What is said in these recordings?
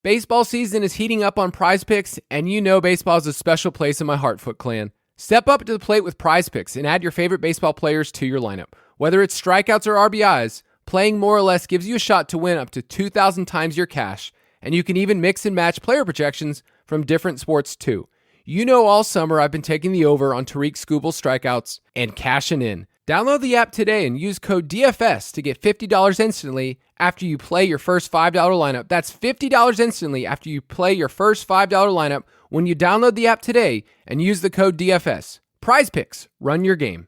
Baseball season is heating up on Prize Picks, and you know baseball is a special place in my Heart Foot clan. Step up to the plate with Prize Picks and add your favorite baseball players to your lineup. Whether it's strikeouts or RBIs, playing more or less gives you a shot to win up to 2,000 times your cash, and you can even mix and match player projections from different sports too. You know all summer I've been taking the over on Tariq Skubal's strikeouts and cashing in. Download the app today and use code DFS to get $50 instantly after you play your first $5 lineup. That's $50 instantly after you play your first $5 lineup when you download the app today and use the code DFS. Prize Picks, run your game.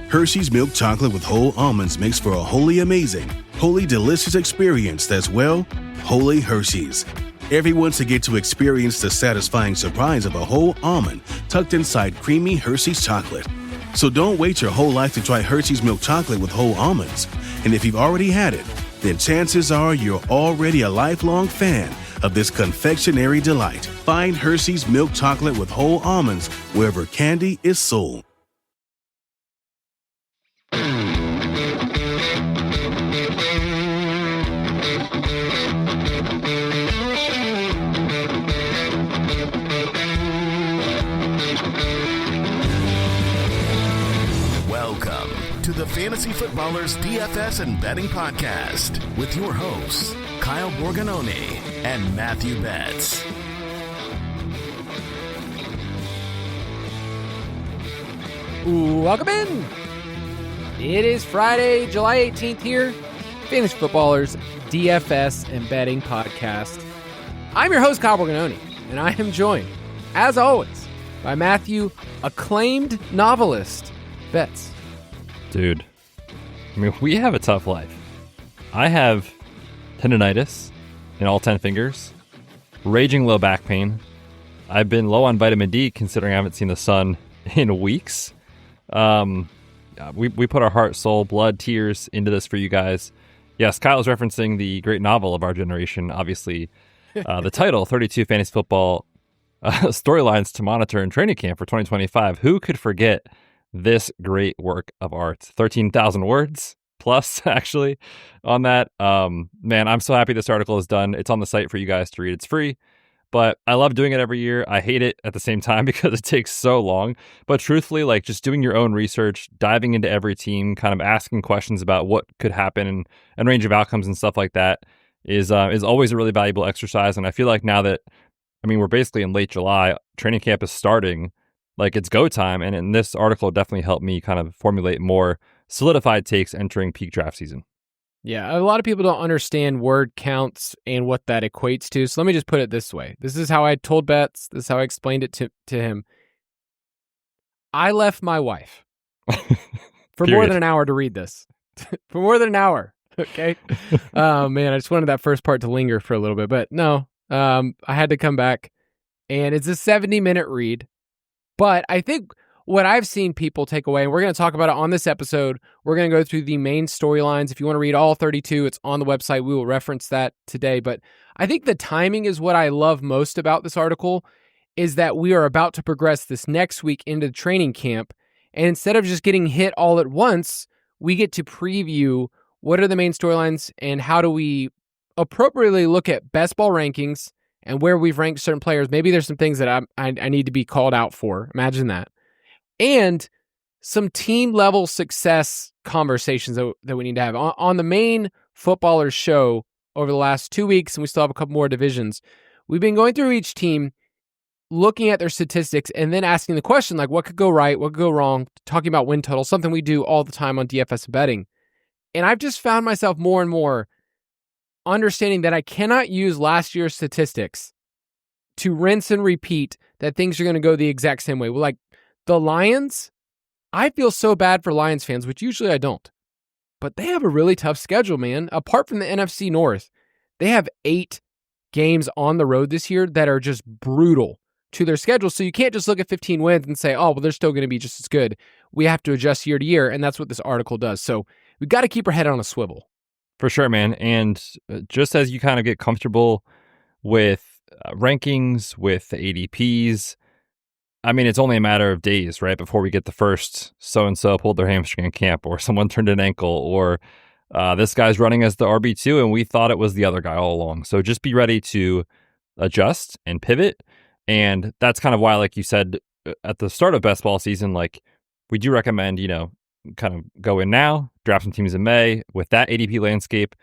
Hershey's milk chocolate with whole almonds makes for a wholly amazing, wholly delicious experience that's, well, wholly Hershey's. Everyone should get to experience the satisfying surprise of a whole almond tucked inside creamy Hershey's chocolate. So don't wait your whole life to try Hershey's milk chocolate with whole almonds. And if you've already had it, then chances are you're already a lifelong fan of this confectionery delight. Find Hershey's milk chocolate with whole almonds wherever candy is sold. To the Fantasy Footballers DFS and Betting Podcast with your hosts, Kyle Borganoni and Matthew Betz. Welcome in. It is Friday, July 18th here. Fantasy Footballers DFS and Betting Podcast. I'm your host, Kyle Borganoni, and I am joined, as always, by Matthew, acclaimed novelist, Betz. Dude, I mean, we have a tough life. I have tendonitis in all 10 fingers, raging low back pain. I've been low on vitamin D considering I haven't seen the sun in weeks. We put our heart, soul, blood, tears into this for you guys. Yes, Kyle is referencing the great novel of our generation, obviously. The title, 32 Fantasy Football Storylines to Monitor in Training Camp for 2025. Who could forget this great work of art? 13,000 words plus, actually, on that. Man, I'm so happy this article is done. It's on the site for you guys to read. It's free, but I love doing it every year. I hate it at the same time because it takes so long. But truthfully, like just doing your own research, diving into every team, kind of asking questions about what could happen and range of outcomes and stuff like that is always a really valuable exercise. And I feel like now that, I mean, we're basically in late July, training camp is starting, like it's go time. And in this article definitely helped me kind of formulate more solidified takes entering peak draft season. Yeah, a lot of people don't understand word counts and what that equates to. So let me just put it this way. This is how I told Betz. This is how I explained it to him. I left my wife for more than an hour to read this. For more than an hour. Okay. Oh, man, I just wanted that first part to linger for a little bit. But no, I had to come back. And it's a 70-minute read. But I think what I've seen people take away, and we're going to talk about it on this episode, we're going to go through the main storylines. If you want to read all 32, it's on the website. We will reference that today. But I think the timing is what I love most about this article, is that we are about to progress this next week into training camp. And instead of just getting hit all at once, we get to preview what are the main storylines and how do we appropriately look at best ball rankings and where we've ranked certain players. Maybe there's some things that I need to be called out for. Imagine that. And some team-level success conversations that we need to have. On the main Footballers show over the last 2 weeks, and we still have a couple more divisions, we've been going through each team, looking at their statistics, and then asking the question, like, what could go right, what could go wrong, talking about win total, something we do all the time on DFS betting. And I've just found myself more and more understanding that I cannot use last year's statistics to rinse and repeat that things are going to go the exact same way. Well, like the Lions, I feel so bad for Lions fans, which usually I don't. But they have a really tough schedule, man. Apart from the NFC North, they have 8 games on the road this year that are just brutal to their schedule. So you can't just look at 15 wins and say, oh, well, they're still going to be just as good. We have to adjust year to year, and that's what this article does. So we've got to keep our head on a swivel. For sure, man. And just as you kind of get comfortable with rankings, with the ADPs, I mean, it's only a matter of days, right, before we get the first so-and-so pulled their hamstring in camp, or someone turned an ankle, or this guy's running as the RB2, and we thought it was the other guy all along. So just be ready to adjust and pivot. And that's kind of why, like you said, at the start of best ball season, like we do recommend, kind of go in now, draft some teams in May with that ADP landscape.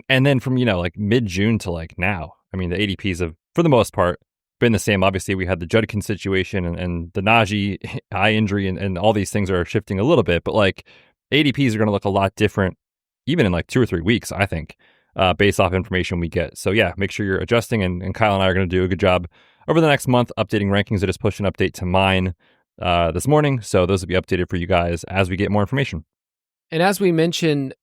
And then from, like mid-June to like now, I mean, the ADPs have, for the most part, been the same. Obviously, we had the Judkins situation and the Najee eye injury and all these things are shifting a little bit. But like ADPs are going to look a lot different, even in like 2 or 3 weeks, I think, based off information we get. So yeah, make sure you're adjusting. And Kyle and I are going to do a good job over the next month updating rankings. I just pushed an update to mine this morning. So those will be updated for you guys as we get more information. And as we mentioned,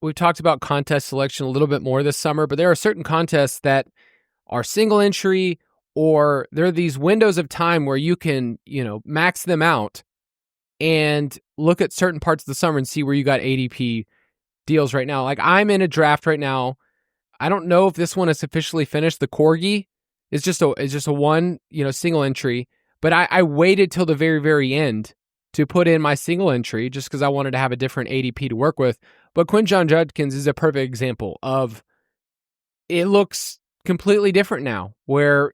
we've talked about contest selection a little bit more this summer, but there are certain contests that are single entry, or there are these windows of time where you can, max them out and look at certain parts of the summer and see where you got ADP deals right now. Like I'm in a draft right now. I don't know if this one is officially finished. The Corgi is just a one, single entry, but I waited till the very, very end to put in my single entry just because I wanted to have a different ADP to work with. But Quinjon Judkins is a perfect example of it looks completely different now where,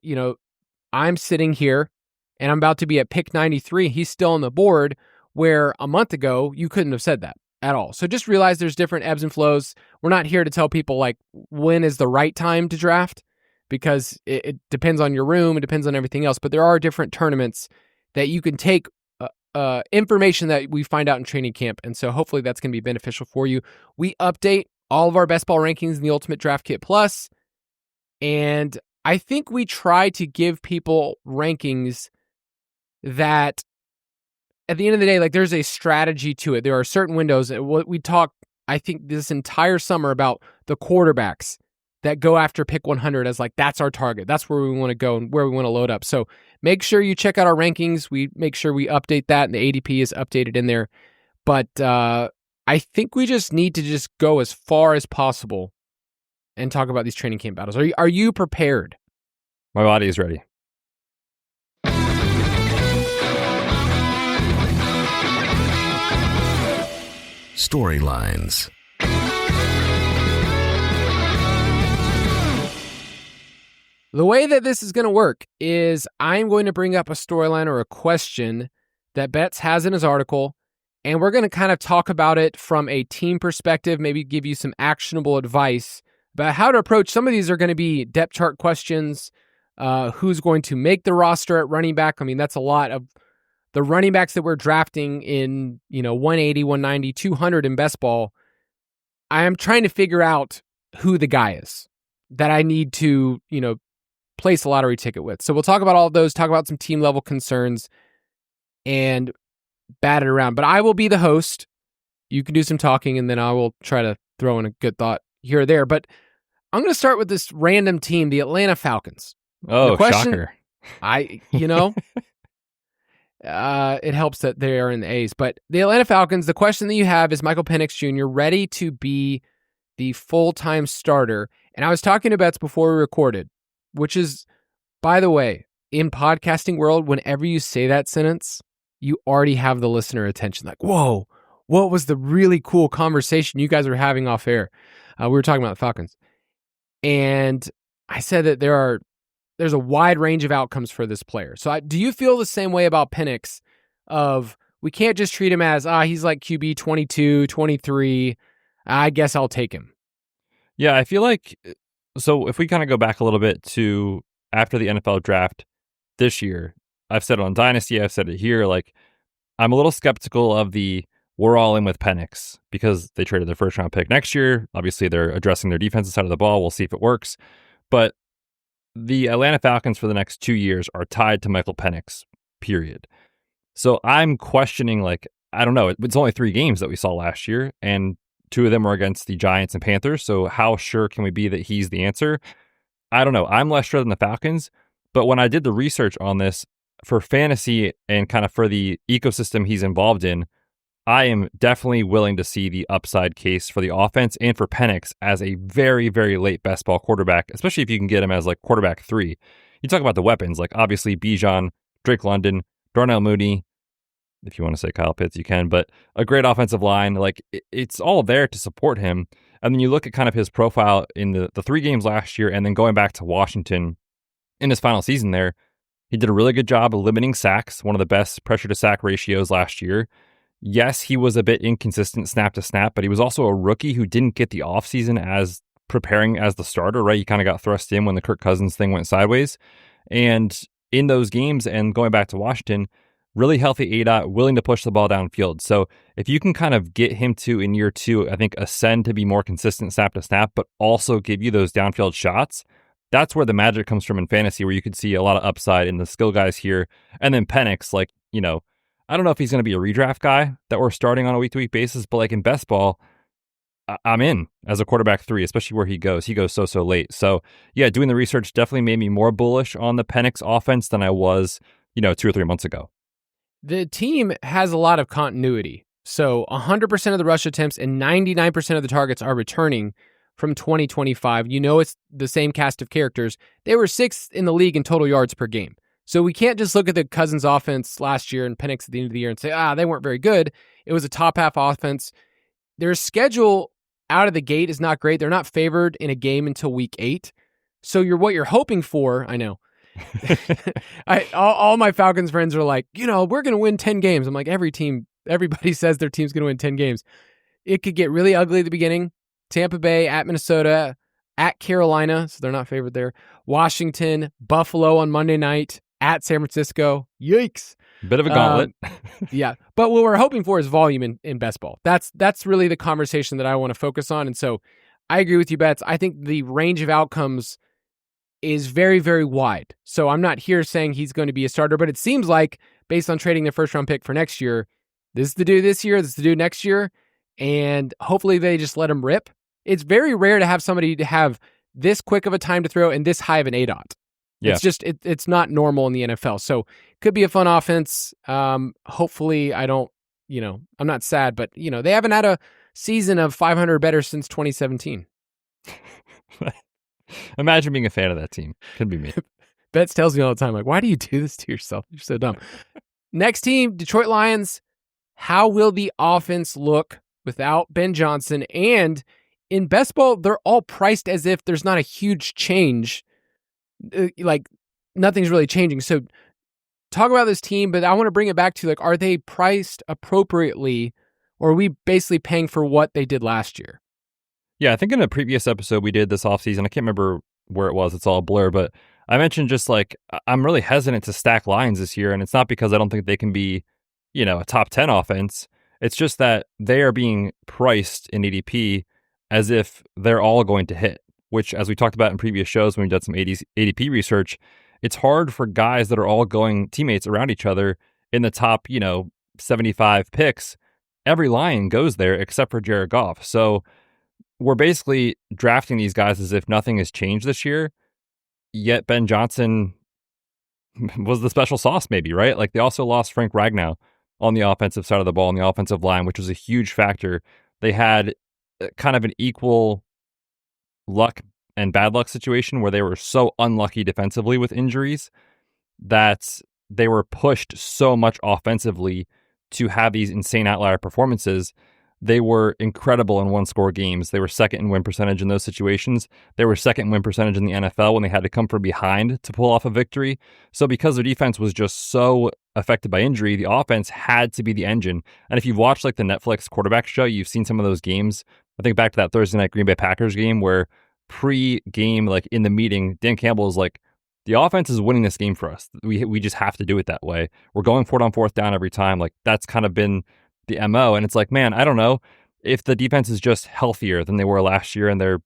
I'm sitting here and I'm about to be at pick 93. He's still on the board where a month ago you couldn't have said that at all. So just realize there's different ebbs and flows. We're not here to tell people like when is the right time to draft because it depends on your room. It depends on everything else. But there are different tournaments that you can take information that we find out in training camp. And so hopefully that's going to be beneficial for you. We update all of our best ball rankings in the Ultimate Draft Kit Plus. And I think we try to give people rankings that at the end of the day, like there's a strategy to it. There are certain windows. What we talked, I think this entire summer about the quarterbacks that go after pick 100 as like, that's our target. That's where we want to go and where we want to load up. So make sure you check out our rankings. We make sure we update that and the ADP is updated in there. But I think we just need to just go as far as possible and talk about these training camp battles. Are you prepared? My body is ready. Storylines. The way that this is going to work is I'm going to bring up a storyline or a question that Betz has in his article, and we're going to kind of talk about it from a team perspective, maybe give you some actionable advice about how to approach. Some of these are going to be depth chart questions, who's going to make the roster at running back. I mean, that's a lot of the running backs that we're drafting in, 180, 190, 200 in best ball. I am trying to figure out who the guy is that I need to, place a lottery ticket with. So we'll talk about all of those, talk about some team level concerns and bat it around. But I will be the host. You can do some talking and then I will try to throw in a good thought here or there. But I'm going to start with this random team, the Atlanta Falcons. Oh, shocker. It helps that they are in the A's. But the Atlanta Falcons, the question that you have is Michael Penix Jr. ready to be the full-time starter? And I was talking to Betz before we recorded, which is, by the way, in podcasting world, whenever you say that sentence, you already have the listener attention. Like, whoa, what was the really cool conversation you guys were having off air? We were talking about the Falcons. And I said that there's a wide range of outcomes for this player. So do you feel the same way about Penix of we can't just treat him as, he's like QB 22, 23. I guess I'll take him. Yeah, I feel like, so if we kind of go back a little bit to after the NFL draft this year, I've said it on Dynasty, I've said it here, like I'm a little skeptical of the we're all in with Penix because they traded their first round pick next year. Obviously, they're addressing their defensive side of the ball. We'll see if it works. But the Atlanta Falcons for the next 2 years are tied to Michael Penix, period. So I'm questioning, like, I don't know. It's only 3 games that we saw last year, and 2 of them were against the Giants and Panthers. So how sure can we be that he's the answer? I don't know. I'm less sure than the Falcons. But when I did the research on this for fantasy and kind of for the ecosystem he's involved in, I am definitely willing to see the upside case for the offense and for Penix as a very, very late best ball quarterback, especially if you can get him as like quarterback 3. You talk about the weapons, like obviously Bijan, Drake London, Darnell Mooney, if you want to say Kyle Pitts, you can, but a great offensive line. Like, it's all there to support him. And then you look at kind of his profile in the 3 games last year, and then going back to Washington in his final season there, he did a really good job of limiting sacks, one of the best pressure to sack ratios last year. Yes, he was a bit inconsistent snap to snap, but he was also a rookie who didn't get the offseason as preparing as the starter, right? He kind of got thrust in when the Kirk Cousins thing went sideways. And in those games and going back to Washington, really healthy ADOT, willing to push the ball downfield. So if you can kind of get him to, in year 2, I think ascend to be more consistent snap to snap, but also give you those downfield shots, that's where the magic comes from in fantasy, where you could see a lot of upside in the skill guys here. And then Penix, like, you know, I don't know if he's going to be a redraft guy that we're starting on a week-to-week basis, but like in best ball, I'm in as a quarterback 3, especially where he goes. He goes so late. So yeah, doing the research definitely made me more bullish on the Penix offense than I was, 2 or 3 months ago. The team has a lot of continuity. So 100% of the rush attempts and 99% of the targets are returning from 2025. It's the same cast of characters. They were 6th in the league in total yards per game. So we can't just look at the Cousins offense last year and Penix at the end of the year and say, they weren't very good. It was a top half offense. Their schedule out of the gate is not great. They're not favored in a game until week 8. So what you're hoping for, I know. all my Falcons friends are like, we're going to win 10 games. I'm like, everybody says their team's going to win 10 games. It could get really ugly at the beginning. Tampa Bay, at Minnesota, at Carolina, so they're not favored there. Washington, Buffalo on Monday night, at San Francisco. Yikes. Bit of a gauntlet. Yeah. But what we're hoping for is volume in best ball. That's really the conversation that I want to focus on. And so I agree with you, Betz. I think the range of outcomes is very, very wide. So I'm not here saying he's going to be a starter, but it seems like based on trading their first round pick for next year, this is the dude this year, this is the dude next year, and hopefully they just let him rip. It's very rare to have somebody to have this quick of a time to throw and this high of an ADOT. Yeah. It's just, it's not normal in the NFL. So could be a fun offense. Hopefully I'm not sad, but they haven't had a season of 500 better since 2017. Imagine being a fan of that team. Could be me. Betz tells me all the time, like, why do you do this to yourself? You're so dumb. Next team, Detroit Lions. How will the offense look without Ben Johnson? And in best ball, they're all priced as if there's not a huge change. Like nothing's really changing. So talk about this team, but I want to bring it back to like, are they priced appropriately, or are we basically paying for what they did last year? Yeah, I think in a previous episode we did this offseason, I can't remember where it was, it's all a blur, but I mentioned just like, I'm really hesitant to stack Lions this year, and it's not because I don't think they can be, a top 10 offense. It's just that they are being priced in ADP as if they're all going to hit, which, as we talked about in previous shows when we did some ADP research, it's hard for guys that are all going teammates around each other in the top, 75 picks. Every Lion goes there except for Jared Goff. So we're basically drafting these guys as if nothing has changed this year, yet Ben Johnson was the special sauce maybe, right? Like they also lost Frank Ragnow on the offensive side of the ball on the offensive line, which was a huge factor. They had kind of an equal luck and bad luck situation where they were so unlucky defensively with injuries that they were pushed so much offensively to have these insane outlier performances. They were incredible in one-score games. They were second in win percentage in those situations. They were second in win percentage in the NFL when they had to come from behind to pull off a victory. So because their defense was just so affected by injury, the offense had to be the engine. And if you've watched like the Netflix quarterback show, you've seen some of those games. I think back to that Thursday night Green Bay Packers game where pre-game, like in the meeting, Dan Campbell is like, the offense is winning this game for us. We just have to do it that way. We're going for it on fourth down every time. Like that's kind of been the MO. And it's like, man, I don't know if the defense is just healthier than they were last year and they're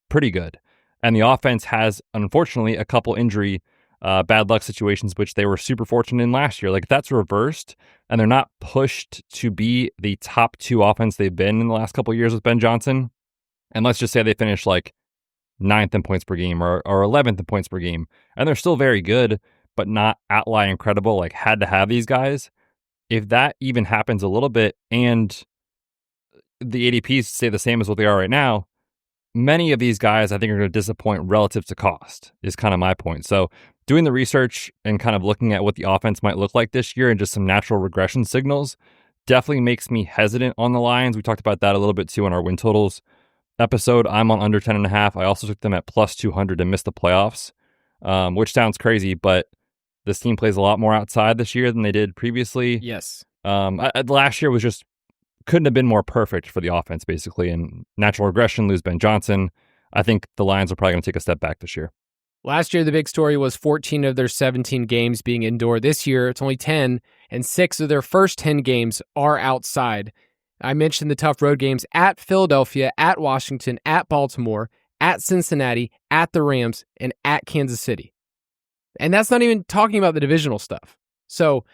pretty good. And the offense has, unfortunately, a couple injury bad luck situations, which they were super fortunate in last year. Like if that's reversed and they're not pushed to be the top 2 offense they've been in the last couple of years with Ben Johnson, and let's just say they finish like 9th in points per game or 11th in points per game, and they're still very good, but not outlier incredible, like had to have these guys. If that even happens a little bit and the ADPs stay the same as what they are right now, many of these guys I think are going to disappoint relative to cost is kind of my point. So doing the research and kind of looking at what the offense might look like this year and just some natural regression signals definitely makes me hesitant on the Lions. We talked about that a little bit too in our win totals episode. I'm on under 10.5. I also took them at plus 200 and missed the playoffs, which sounds crazy, but this team plays a lot more outside this year than they did previously. Yes. Last year was just couldn't have been more perfect for the offense, basically. And natural regression, lose Ben Johnson. I think the Lions are probably going to take a step back this year. Last year, the big story was 14 of their 17 games being indoor. This year, it's only 10, and 6 of their first 10 games are outside. I mentioned the tough road games at Philadelphia, at Washington, at Baltimore, at Cincinnati, at the Rams, and at Kansas City. And that's not even talking about the divisional stuff. So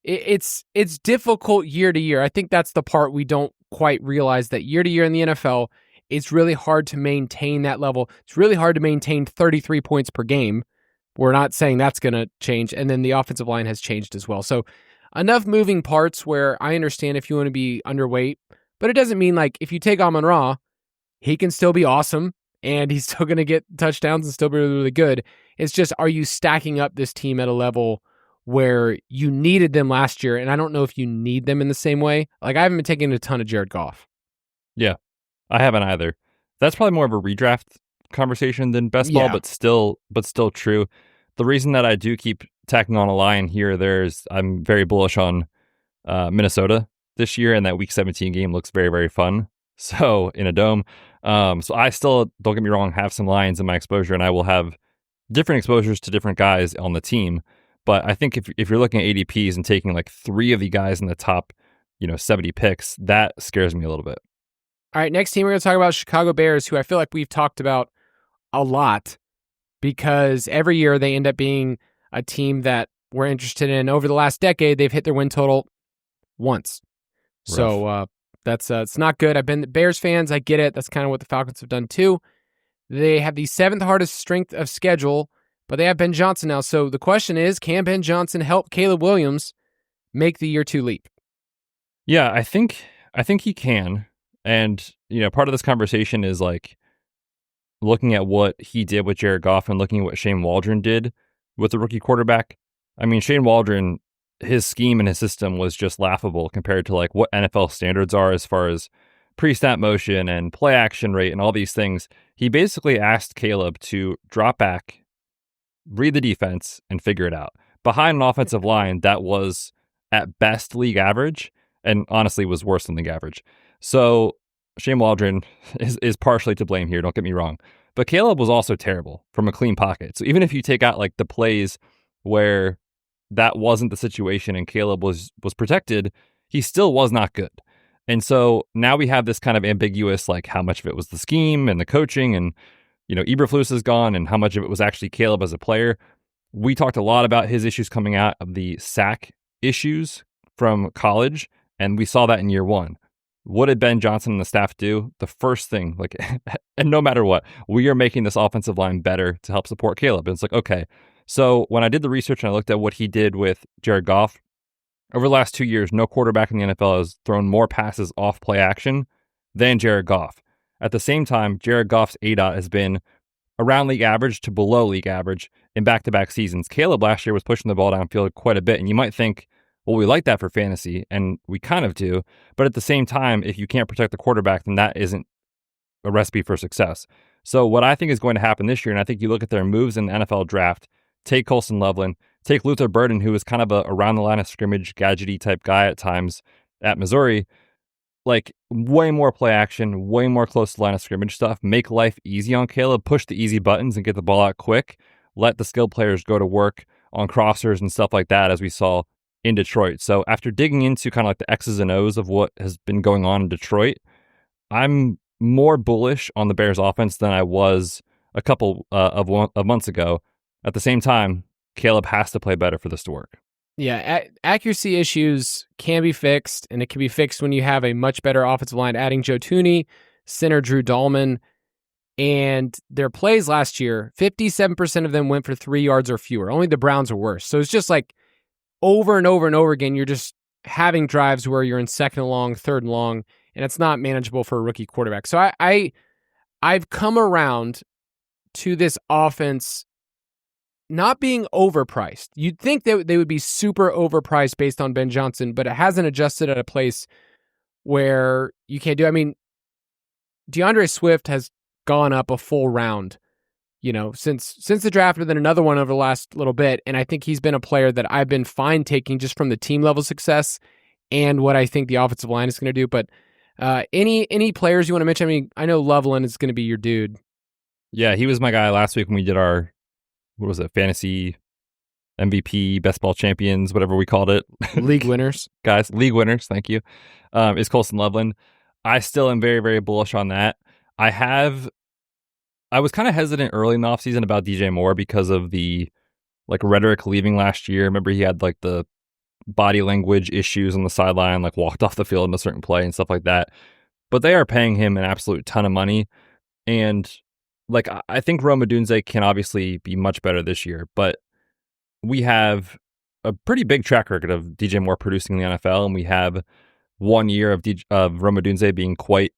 it's difficult year to year. I think that's the part we don't quite realize, that year to year in the NFL, it's really hard to maintain that level. It's really hard to maintain 33 points per game. We're not saying that's going to change. And then the offensive line has changed as well. So enough moving parts where I understand if you want to be underweight, but it doesn't mean like if you take Amon-Ra, he can still be awesome and he's still going to get touchdowns and still be really, really good. It's just, are you stacking up this team at a level where you needed them last year? And I don't know if you need them in the same way. Like, I haven't been taking a ton of Jared Goff. Yeah, I haven't either. That's probably more of a redraft conversation than best ball, but still true. The reason that I do keep tacking on a line here or there is I'm very bullish on Minnesota this year, and that Week 17 game looks very, very fun. So in a dome. So I still, don't get me wrong, have some Lions in my exposure, and I will have different exposures to different guys on the team. But I think if you're looking at ADPs and taking like 3 of the guys in the top, 70 picks, that scares me a little bit. All right, next team we're going to talk about Chicago Bears, who I feel like we've talked about a lot because every year they end up being a team that we're interested in. Over the last decade, they've hit their win total once. Rough. So that's it's not good. I've been Bears fans. I get it. That's kind of what the Falcons have done too. They have the 7th hardest strength of schedule, but they have Ben Johnson now. So the question is, can Ben Johnson help Caleb Williams make the year 2 leap? Yeah, I think he can. And, part of this conversation is like looking at what he did with Jared Goff and looking at what Shane Waldron did with the rookie quarterback. I mean, Shane Waldron, his scheme and his system was just laughable compared to like what NFL standards are as far as pre-snap motion and play action rate and all these things. He basically asked Caleb to drop back, read the defense, and figure it out. Behind an offensive line that was at best league average, and honestly was worse than league average. So Shane Waldron is partially to blame here, don't get me wrong. But Caleb was also terrible from a clean pocket. So even if you take out like the plays where that wasn't the situation and Caleb was protected, he still was not good. And so now we have this kind of ambiguous, like how much of it was the scheme and the coaching and, Eberflus is gone and how much of it was actually Caleb as a player. We talked a lot about his issues coming out of the sack issues from college, and we saw that in year 1. What did Ben Johnson and the staff do? The first thing, and no matter what, we are making this offensive line better to help support Caleb. And it's like, okay. So when I did the research and I looked at what he did with Jared Goff, over the last 2 years, no quarterback in the NFL has thrown more passes off play action than Jared Goff. At the same time, Jared Goff's ADOT has been around league average to below league average in back-to-back seasons. Caleb last year was pushing the ball downfield quite a bit, and you might think, well, we like that for fantasy, and we kind of do. But at the same time, if you can't protect the quarterback, then that isn't a recipe for success. So what I think is going to happen this year, and I think you look at their moves in the NFL draft, take Colson Loveland, take Luther Burden, who is kind of a around the line of scrimmage, gadgety type guy at times at Missouri, like way more play action, way more close to line of scrimmage stuff, make life easy on Caleb, push the easy buttons and get the ball out quick, let the skilled players go to work on crossers and stuff like that, as we saw in Detroit. So after digging into kind of like the X's and O's of what has been going on in Detroit, I'm more bullish on the Bears offense than I was a couple of months ago. At the same time, Caleb has to play better for this to work. Yeah, accuracy issues can be fixed, and it can be fixed when you have a much better offensive line, adding Joe Thuney, center Drew Dahlman, and their plays last year, 57% of them went for 3 yards or fewer. Only the Browns are worse. So it's just like over and over and over again, you're just having drives where you're in 2nd and long, 3rd and long, and it's not manageable for a rookie quarterback. So I I've come around to this offense not being overpriced. You'd think that they would be super overpriced based on Ben Johnson, but it hasn't adjusted at a place where you can't do. I mean, DeAndre Swift has gone up a full round, since the draft, and then another one over the last little bit. And I think he's been a player that I've been fine taking just from the team level success and what I think the offensive line is going to do. But any players you want to mention? I mean, I know Loveland is going to be your dude. Yeah, he was my guy last week when we did our, what was it, fantasy MVP, best ball champions, whatever we called it. League winners. Guys, league winners, thank you. Is Colson Loveland. I still am very, very bullish on that. I was kind of hesitant early in the offseason about DJ Moore because of the rhetoric leaving last year. Remember, he had the body language issues on the sideline, walked off the field in a certain play and stuff like that. But they are paying him an absolute ton of money. And I think Rome Odunze can obviously be much better this year, but we have a pretty big track record of DJ Moore producing in the NFL, and we have 1 year of Rome Odunze being quite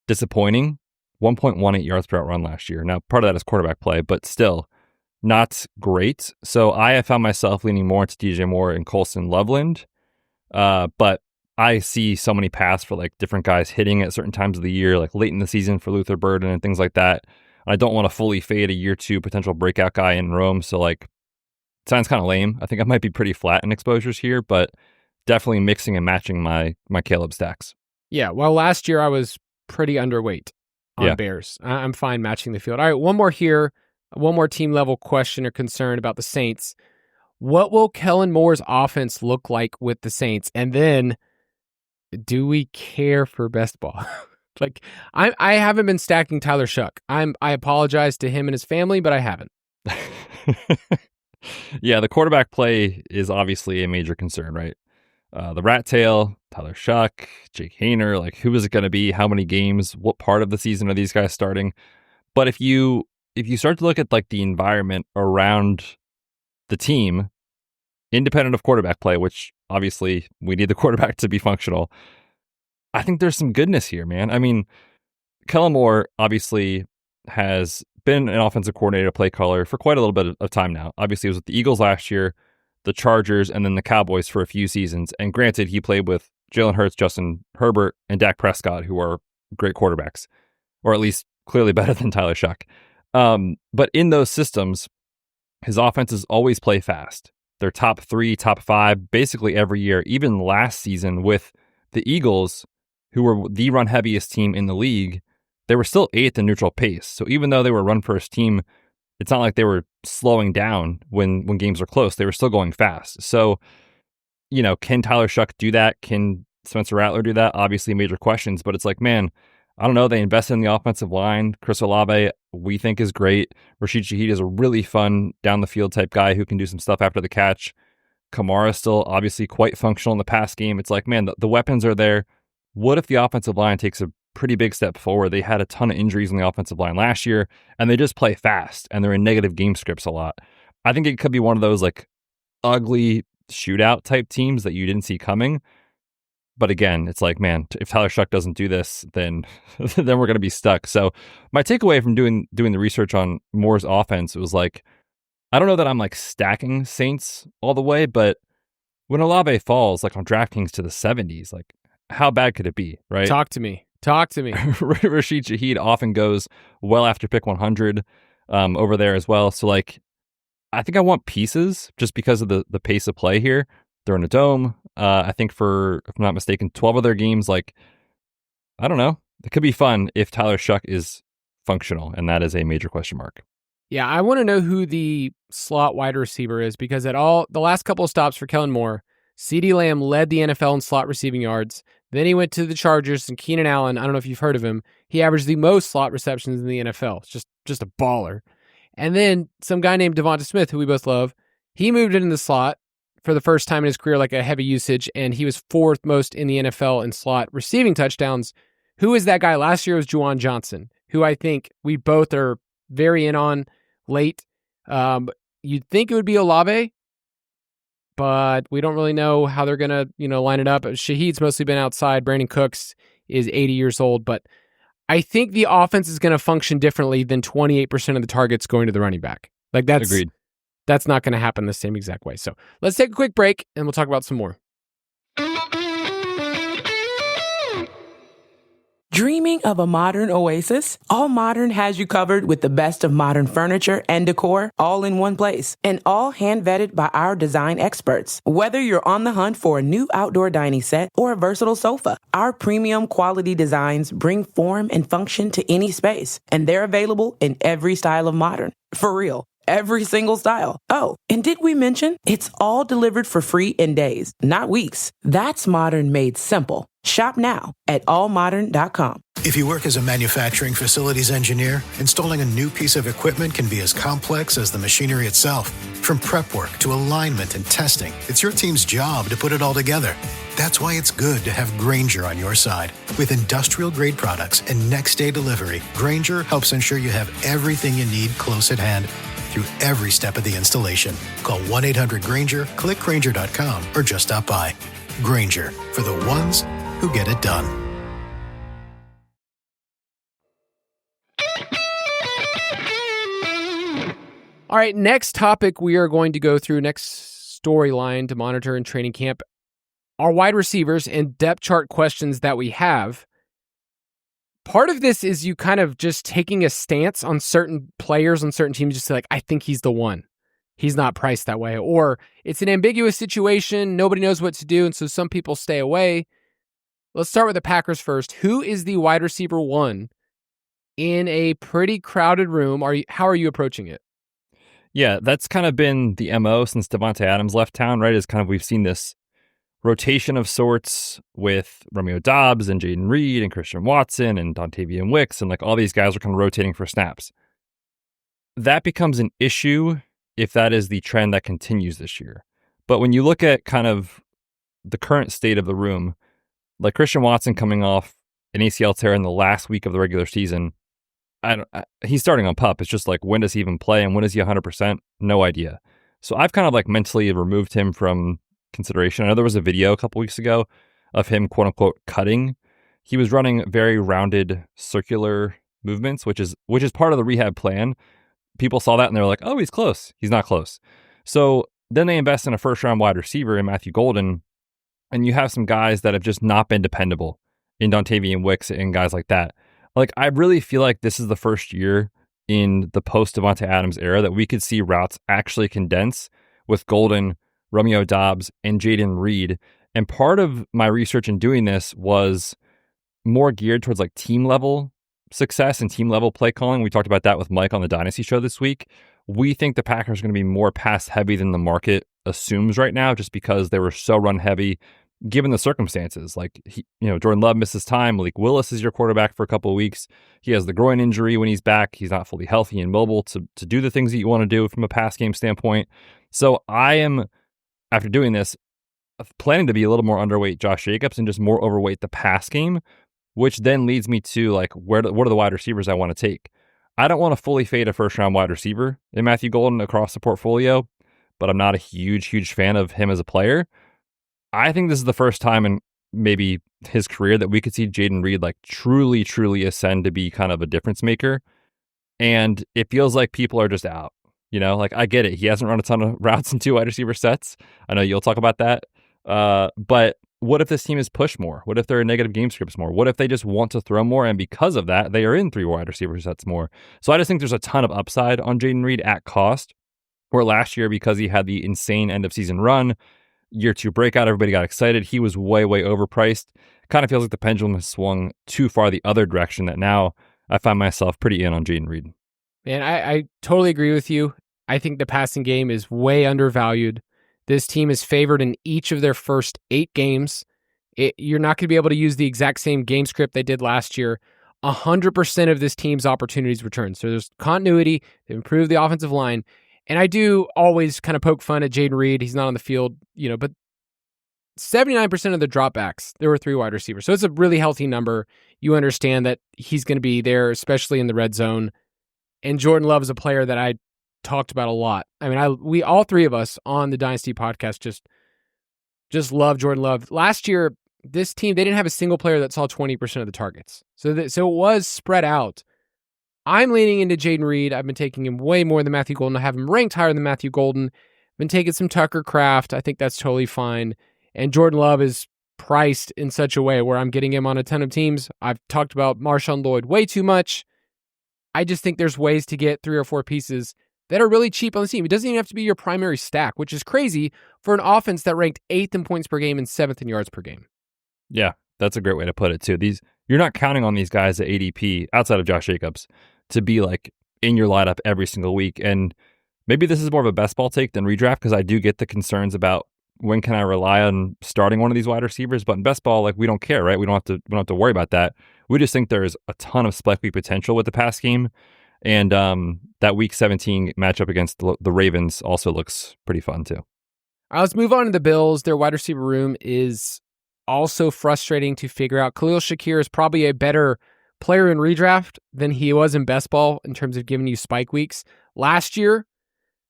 disappointing. 1.18 yards per route run last year. Now, part of that is quarterback play, but still not great. So I have found myself leaning more into DJ Moore and Colson Loveland, but I see so many paths for different guys hitting at certain times of the year, late in the season for Luther Burden and things like that. I don't want to fully fade a year two potential breakout guy in Rome. So it sounds kind of lame. I think I might be pretty flat in exposures here, but definitely mixing and matching my Caleb stacks. Yeah. Well, last year I was pretty underweight on Bears. I'm fine matching the field. All right. One more here. One more team level question or concern about the Saints. What will Kellen Moore's offense look like with the Saints? And then do we care for best ball? I haven't been stacking Tyler Shuck. I apologize to him and his family, but I haven't. Yeah, the quarterback play is obviously a major concern, right? The rat tail, Tyler Shuck, Jake Hayner, who is it going to be? How many games? What part of the season are these guys starting? But if you start to look at the environment around the team, independent of quarterback play, which obviously we need the quarterback to be functional, I think there's some goodness here, man. I mean, Kellen Moore obviously has been an offensive coordinator, play caller for quite a little bit of time now. Obviously, he was with the Eagles last year, the Chargers, and then the Cowboys for a few seasons. And granted, he played with Jalen Hurts, Justin Herbert, and Dak Prescott, who are great quarterbacks, or at least clearly better than Tyler Shuck. But in those systems, his offenses always play fast. They're top 3, top 5, basically every year. Even last season with the Eagles, who were the run heaviest team in the league, they were still 8th in neutral pace. So even though they were a run first team, it's not like they were slowing down when games are close. They were still going fast. So, can Tyler Shuck do that? Can Spencer Rattler do that? Obviously major questions, but it's man, I don't know. They invested in the offensive line. Chris Olave, we think, is great. Rashid Shaheed is a really fun down the field type guy who can do some stuff after the catch. Kamara is still obviously quite functional in the pass game. It's man, the weapons are there. What if the offensive line takes a pretty big step forward? They had a ton of injuries on the offensive line last year, and they just play fast, and they're in negative game scripts a lot. I think it could be one of those ugly shootout type teams that you didn't see coming. But again, it's man, if Tyler Shuck doesn't do this, then we're going to be stuck. So my takeaway from doing the research on Moore's offense was I don't know that I'm stacking Saints all the way, but when Olave falls on DraftKings to the 70s, how bad could it be, right? Talk to me. Rashid Shaheed often goes well after pick 100 over there as well. So I think I want pieces just because of the pace of play here. They're in a dome. I think for, if I'm not mistaken, 12 of their games, I don't know. It could be fun if Tyler Shuck is functional, and that is a major question mark. Yeah, I want to know who the slot wide receiver is, because the last couple of stops for Kellen Moore, CeeDee Lamb led the NFL in slot receiving yards. Then he went to the Chargers, and Keenan Allen, I don't know if you've heard of him, he averaged the most slot receptions in the NFL. It's just a baller. And then some guy named Devonta Smith, who we both love, he moved into the slot for the first time in his career, a heavy usage, and he was 4th most in the NFL in slot receiving touchdowns. Who is that guy? Last year was Juwan Johnson, who I think we both are very in on late. You'd think it would be Olave, but we don't really know how they're going to, line it up. Shaheed's mostly been outside. Brandon Cooks is 80 years old, but I think the offense is going to function differently than 28% of the targets going to the running back. Like Agreed. That's not going to happen the same exact way. So let's take a quick break and we'll talk about some more. Dreaming of a modern oasis? All Modern has you covered with the best of modern furniture and decor all in one place, and all hand-vetted by our design experts. Whether you're on the hunt for a new outdoor dining set or a versatile sofa, our premium quality designs bring form and function to any space, and they're available in every style of modern. For real. Every single style. Oh, and did we mention it's all delivered for free in days, not weeks? That's Modern made simple. Shop now at allmodern.com. If you work as a manufacturing facilities engineer, installing a new piece of equipment can be as complex as the machinery itself. From prep work to alignment and testing, it's your team's job to put it all together. That's why it's good to have Grainger on your side. With industrial-grade products and next-day delivery, Grainger helps ensure you have everything you need close at hand through every step of the installation. Call 1-800-GRAINGER, click Grainger.com, or just stop by. Grainger, for the ones who get it done. All right, next topic we are going to go through, next storyline to monitor in training camp, are wide receivers and depth chart questions that we have. Part of this is you kind of just taking a stance on certain players on certain teams, just like, I think he's the one. He's not priced that way. Or it's an ambiguous situation. Nobody knows what to do. And so some people stay away. Let's start with the Packers first. Who is the wide receiver one in a pretty crowded room? How are you approaching it? Yeah, that's kind of been the MO since Devontae Adams left town, right? Is kind of we've seen this rotation of sorts with Romeo Doubs and Jaden Reed and Christian Watson and Dontavian Wicks, and like all these guys are kind of rotating for snaps. That becomes an issue if that is the trend that continues this year. But when you look at kind of the current state of the room, like Christian Watson coming off an ACL tear in the last week of the regular season, he's starting on PUP. It's just like, when does he even play and when is he 100%? No idea. So I've kind of like mentally removed him from consideration. I know there was a video a couple weeks ago of him quote unquote cutting. He was running very rounded circular movements, which is part of the rehab plan. People saw that and they were like, oh, he's close. He's not close. So then they invest in a first round wide receiver in Matthew Golden, and you have some guys that have just not been dependable in Dontavian Wicks and guys like that. Like, I really feel like this is the first year in the post Devontae Adams era that we could see routes actually condense with Golden, Romeo Doubs, and Jaden Reed. And part of my research in doing this was more geared towards like team level success and team level play calling. We talked about that with Mike on the Dynasty show this week. We think the Packers are going to be more pass heavy than the market assumes right now, just because they were so run heavy given the circumstances. Like, Jordan Love misses time. Malik Willis is your quarterback for a couple of weeks. He has the groin injury when he's back. He's not fully healthy and mobile to do the things that you want to do from a pass game standpoint. So I am, after doing this, planning to be a little more underweight Josh Jacobs and just more overweight the pass game, which then leads me to like, what are the wide receivers I want to take? I don't want to fully fade a first round wide receiver in Matthew Golden across the portfolio, but I'm not a huge fan of him as a player. I think this is the first time in maybe his career that we could see Jaden Reed like truly ascend to be kind of a difference maker. And it feels like people are just out. Like, I get it. He hasn't run a ton of routes in 2 wide receiver sets. I know you'll talk about that. But what if this team is pushed more? What if there are negative game scripts more? What if they just want to throw more, and because of that, they are in 3 wide receiver sets more? So I just think there's a ton of upside on Jaden Reed at cost, where last year, because he had the insane end of season run, year 2 breakout, everybody got excited. He was way overpriced. Kind of feels like the pendulum has swung too far the other direction, that now I find myself pretty in on Jaden Reed. Man, I totally agree with you. I think the passing game is way undervalued. This team is favored in each of their first 8 games. You're not going to be able to use the exact same game script they did last year. 100% of this team's opportunities return. So there's continuity. They've improved the offensive line. And I do always kind of poke fun at Jaden Reed. He's not on the field, but 79% of the dropbacks, there were 3 wide receivers. So it's a really healthy number. You understand that he's going to be there, especially in the red zone. And Jordan Love is a player that I talked about a lot. I mean, we all 3 of us on the Dynasty podcast just love Jordan Love. Last year, this team, they didn't have a single player that saw 20% of the targets. So it was spread out. I'm leaning into Jaden Reed. I've been taking him way more than Matthew Golden. I have him ranked higher than Matthew Golden. I've been taking some Tucker Kraft. I think that's totally fine. And Jordan Love is priced in such a way where I'm getting him on a ton of teams. I've talked about Marshawn Lloyd way too much. I just think there's ways to get 3 or 4 pieces that are really cheap on the team. It doesn't even have to be your primary stack, which is crazy for an offense that ranked 8th in points per game and 7th in yards per game. Yeah, that's a great way to put it too. You're not counting on these guys at ADP outside of Josh Jacobs to be like in your lineup every single week. And maybe this is more of a best ball take than redraft, because I do get the concerns about when can I rely on starting one of these wide receivers. But in best ball, like, we don't care, right? We don't have to worry about that. We just think there's a ton of spike week potential with the pass game. And that week 17 matchup against the Ravens also looks pretty fun too. All right, let's move on to the Bills. Their wide receiver room is also frustrating to figure out. Khalil Shakir is probably a better player in redraft than he was in best ball in terms of giving you spike weeks. Last year,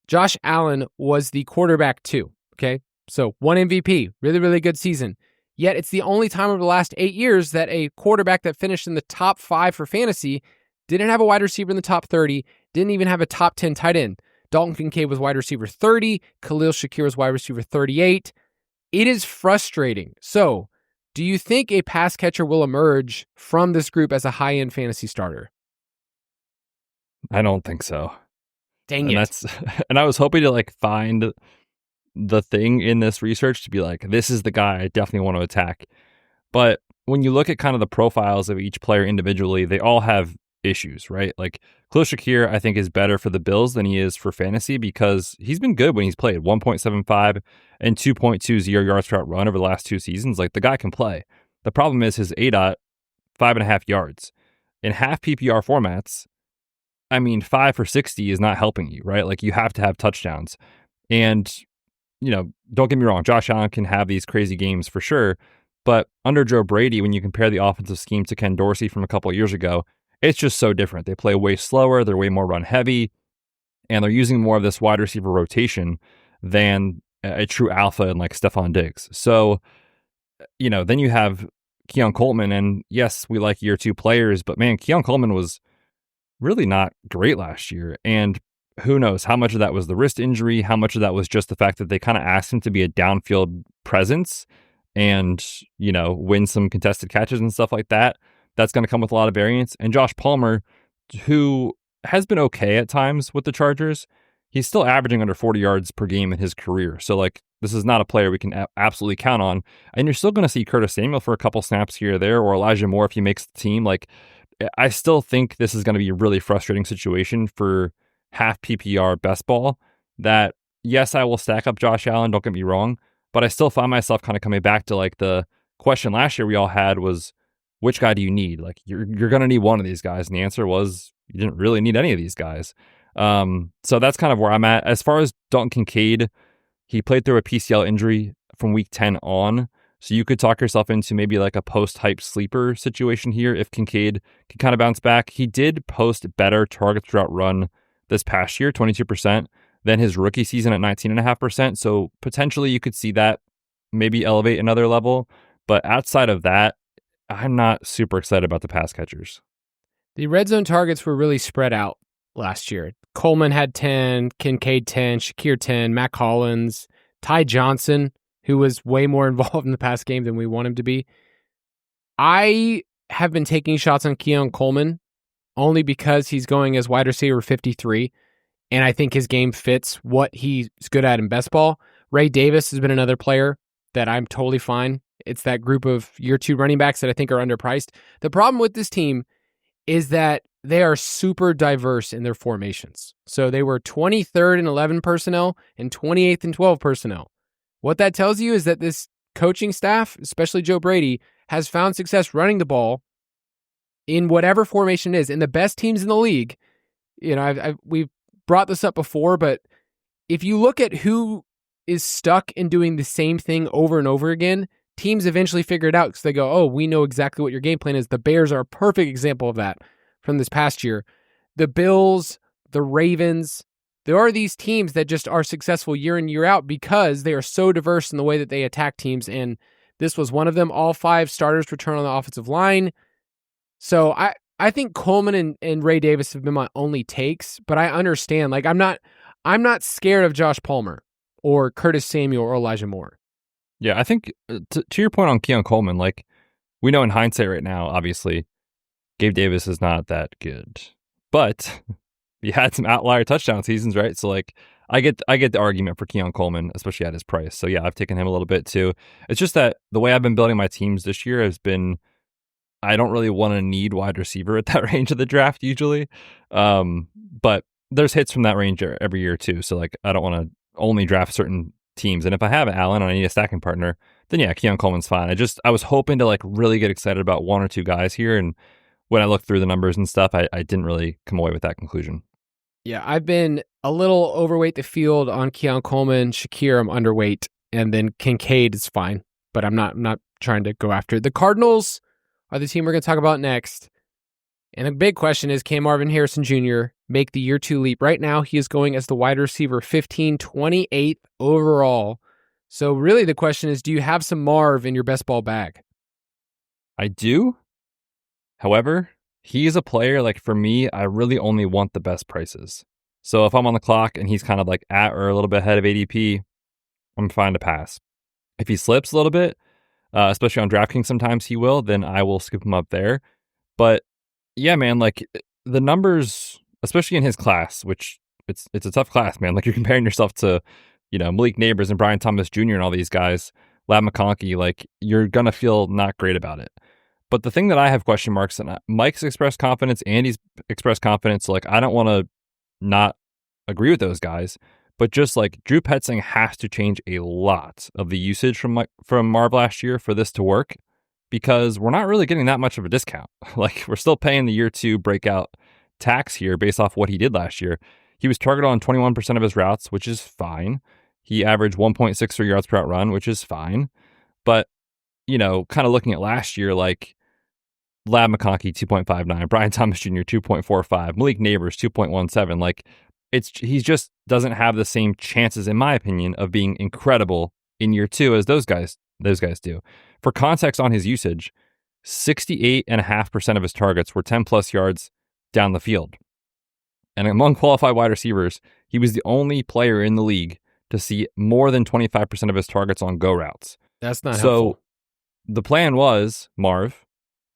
Josh Allen was the quarterback 2, okay? So 1 MVP, really, really good season. Yet it's the only time over the last 8 years that a quarterback that finished in the top 5 for fantasy didn't have a wide receiver in the top 30, didn't even have a top 10 tight end. Dalton Kincaid was wide receiver 30, Khalil Shakir was wide receiver 38. It is frustrating. So, do you think a pass catcher will emerge from this group as a high-end fantasy starter? I don't think so. Dang it. And I was hoping to like find the thing in this research to be like, this is the guy I definitely want to attack. But when you look at kind of the profiles of each player individually, they all have issues, right? Like Khalil Shakir, I think, is better for the Bills than he is for fantasy because he's been good when he's played. 1.75 and 2.20 yards per run over the last 2 seasons. Like, the guy can play. The problem is his ADOT, 5.5 yards. In half PPR formats, I mean, 5 for 60 is not helping you, right? Like, you have to have touchdowns. And, you know, don't get me wrong, Josh Allen can have these crazy games for sure. But under Joe Brady, when you compare the offensive scheme to Ken Dorsey from a couple of years ago, it's just so different. They play way slower, they're way more run heavy, and they're using more of this wide receiver rotation than a true alpha and like Stephon Diggs. So, you know, then you have Keon Coleman, and yes, we like year 2 players, but man, Keon Coleman was really not great last year. And who knows how much of that was the wrist injury, how much of that was just the fact that they kind of asked him to be a downfield presence and, you know, win some contested catches and stuff like that. That's going to come with a lot of variance. And Josh Palmer, who has been okay at times with the Chargers, he's still averaging under 40 yards per game in his career. So, like, this is not a player we can absolutely count on. And you're still going to see Curtis Samuel for a couple snaps here or there, or Elijah Moore if he makes the team. Like, I still think this is going to be a really frustrating situation for half PPR best ball. That, yes, I will stack up Josh Allen, don't get me wrong, but I still find myself kind of coming back to like the question last year we all had was, which guy do you need? Like, you're going to need one of these guys. And the answer was, you didn't really need any of these guys. So that's kind of where I'm at. As far as Dalton Kincaid, he played through a PCL injury from week 10 on. So you could talk yourself into maybe like a post-hype sleeper situation here if Kincaid can kind of bounce back. He did post better targets throughout run this past year, 22%, than his rookie season at 19.5%. So potentially you could see that maybe elevate another level. But outside of that, I'm not super excited about the pass catchers. The red zone targets were really spread out last year. Coleman had 10, Kincaid 10, Shakir 10, Matt Collins, Ty Johnson, who was way more involved in the pass game than we want him to be. I have been taking shots on Keon Coleman only because he's going as wide receiver 53, and I think his game fits what he's good at in best ball. Ray Davis has been another player that I'm totally fine. It's that group of year 2 running backs that I think are underpriced. The problem with this team is that they are super diverse in their formations. So they were 23rd in 11 personnel and 28th in 12 personnel. What that tells you is that this coaching staff, especially Joe Brady, has found success running the ball in whatever formation it is. And the best teams in the league, you know, we've brought this up before, but if you look at who is stuck in doing the same thing over and over again, teams eventually figure it out because they go, oh, we know exactly what your game plan is. The Bears are a perfect example of that from this past year. The Bills, the Ravens, there are these teams that just are successful year in, year out because they are so diverse in the way that they attack teams. And This was one of them. All 5 starters return on the offensive line. So I think Coleman and Ray Davis have been my only takes, but I understand. Like, I'm not scared of Josh Palmer or Curtis Samuel or Elijah Moore. Yeah, I think to your point on Keon Coleman, like, we know in hindsight right now, obviously, Gabe Davis is not that good. But he had some outlier touchdown seasons, right? So, like, I get the argument for Keon Coleman, especially at his price. So, yeah, I've taken him a little bit too. It's just that the way I've been building my teams this year has been, I don't really want to need wide receiver at that range of the draft usually. But there's hits from that range every year too. So, like, I don't want to only draft certain teams. And if I have Allen and I need a stacking partner, then yeah, Keon Coleman's fine. I was hoping to, like, really get excited about 1 or 2 guys here. And when I looked through the numbers and stuff, I didn't really come away with that conclusion. Yeah, I've been a little overweight the field on Keon Coleman. Shakir, I'm underweight. And then Kincaid is fine, but I'm not trying to go after it. The Cardinals are the team we're going to talk about next. And the big question is, can Marvin Harrison Jr. make the year 2 leap? Right now, he is going as the wide receiver 15, 28th overall. So really the question is, do you have some Marv in your best ball bag? I do. However, he is a player, like, for me, I really only want the best prices. So if I'm on the clock and he's kind of like at or a little bit ahead of ADP, I'm fine to pass. If he slips a little bit, especially on DraftKings, sometimes he will, then I will scoop him up there. But yeah, man, like, the numbers, especially in his class, which it's a tough class, man. Like, you're comparing yourself to, Malik Neighbors and Brian Thomas Jr. and all these guys, Lab McConkey, like, you're going to feel not great about it. But the thing that I have question marks, and Mike's expressed confidence, Andy's expressed confidence, so, like, I don't want to not agree with those guys, but just, like, Drew Petzing has to change a lot of the usage from Marv last year for this to work, because we're not really getting that much of a discount. Like, we're still paying the year 2 breakout tax here based off what he did last year. He was targeted on 21% of his routes, which is fine. He averaged 1.63 yards per route run, which is fine. But, kind of looking at last year, like, Lab McConkey 2.59, Brian Thomas Jr. 2.45, Malik Neighbors 2.17. Like, he just doesn't have the same chances, in my opinion, of being incredible in year 2 as those guys do. For context on his usage, 68.5% of his targets were 10 plus yards down the field. And among qualified wide receivers, he was the only player in the league to see more than 25% of his targets on go routes. That's not helpful. So the plan was, Marv,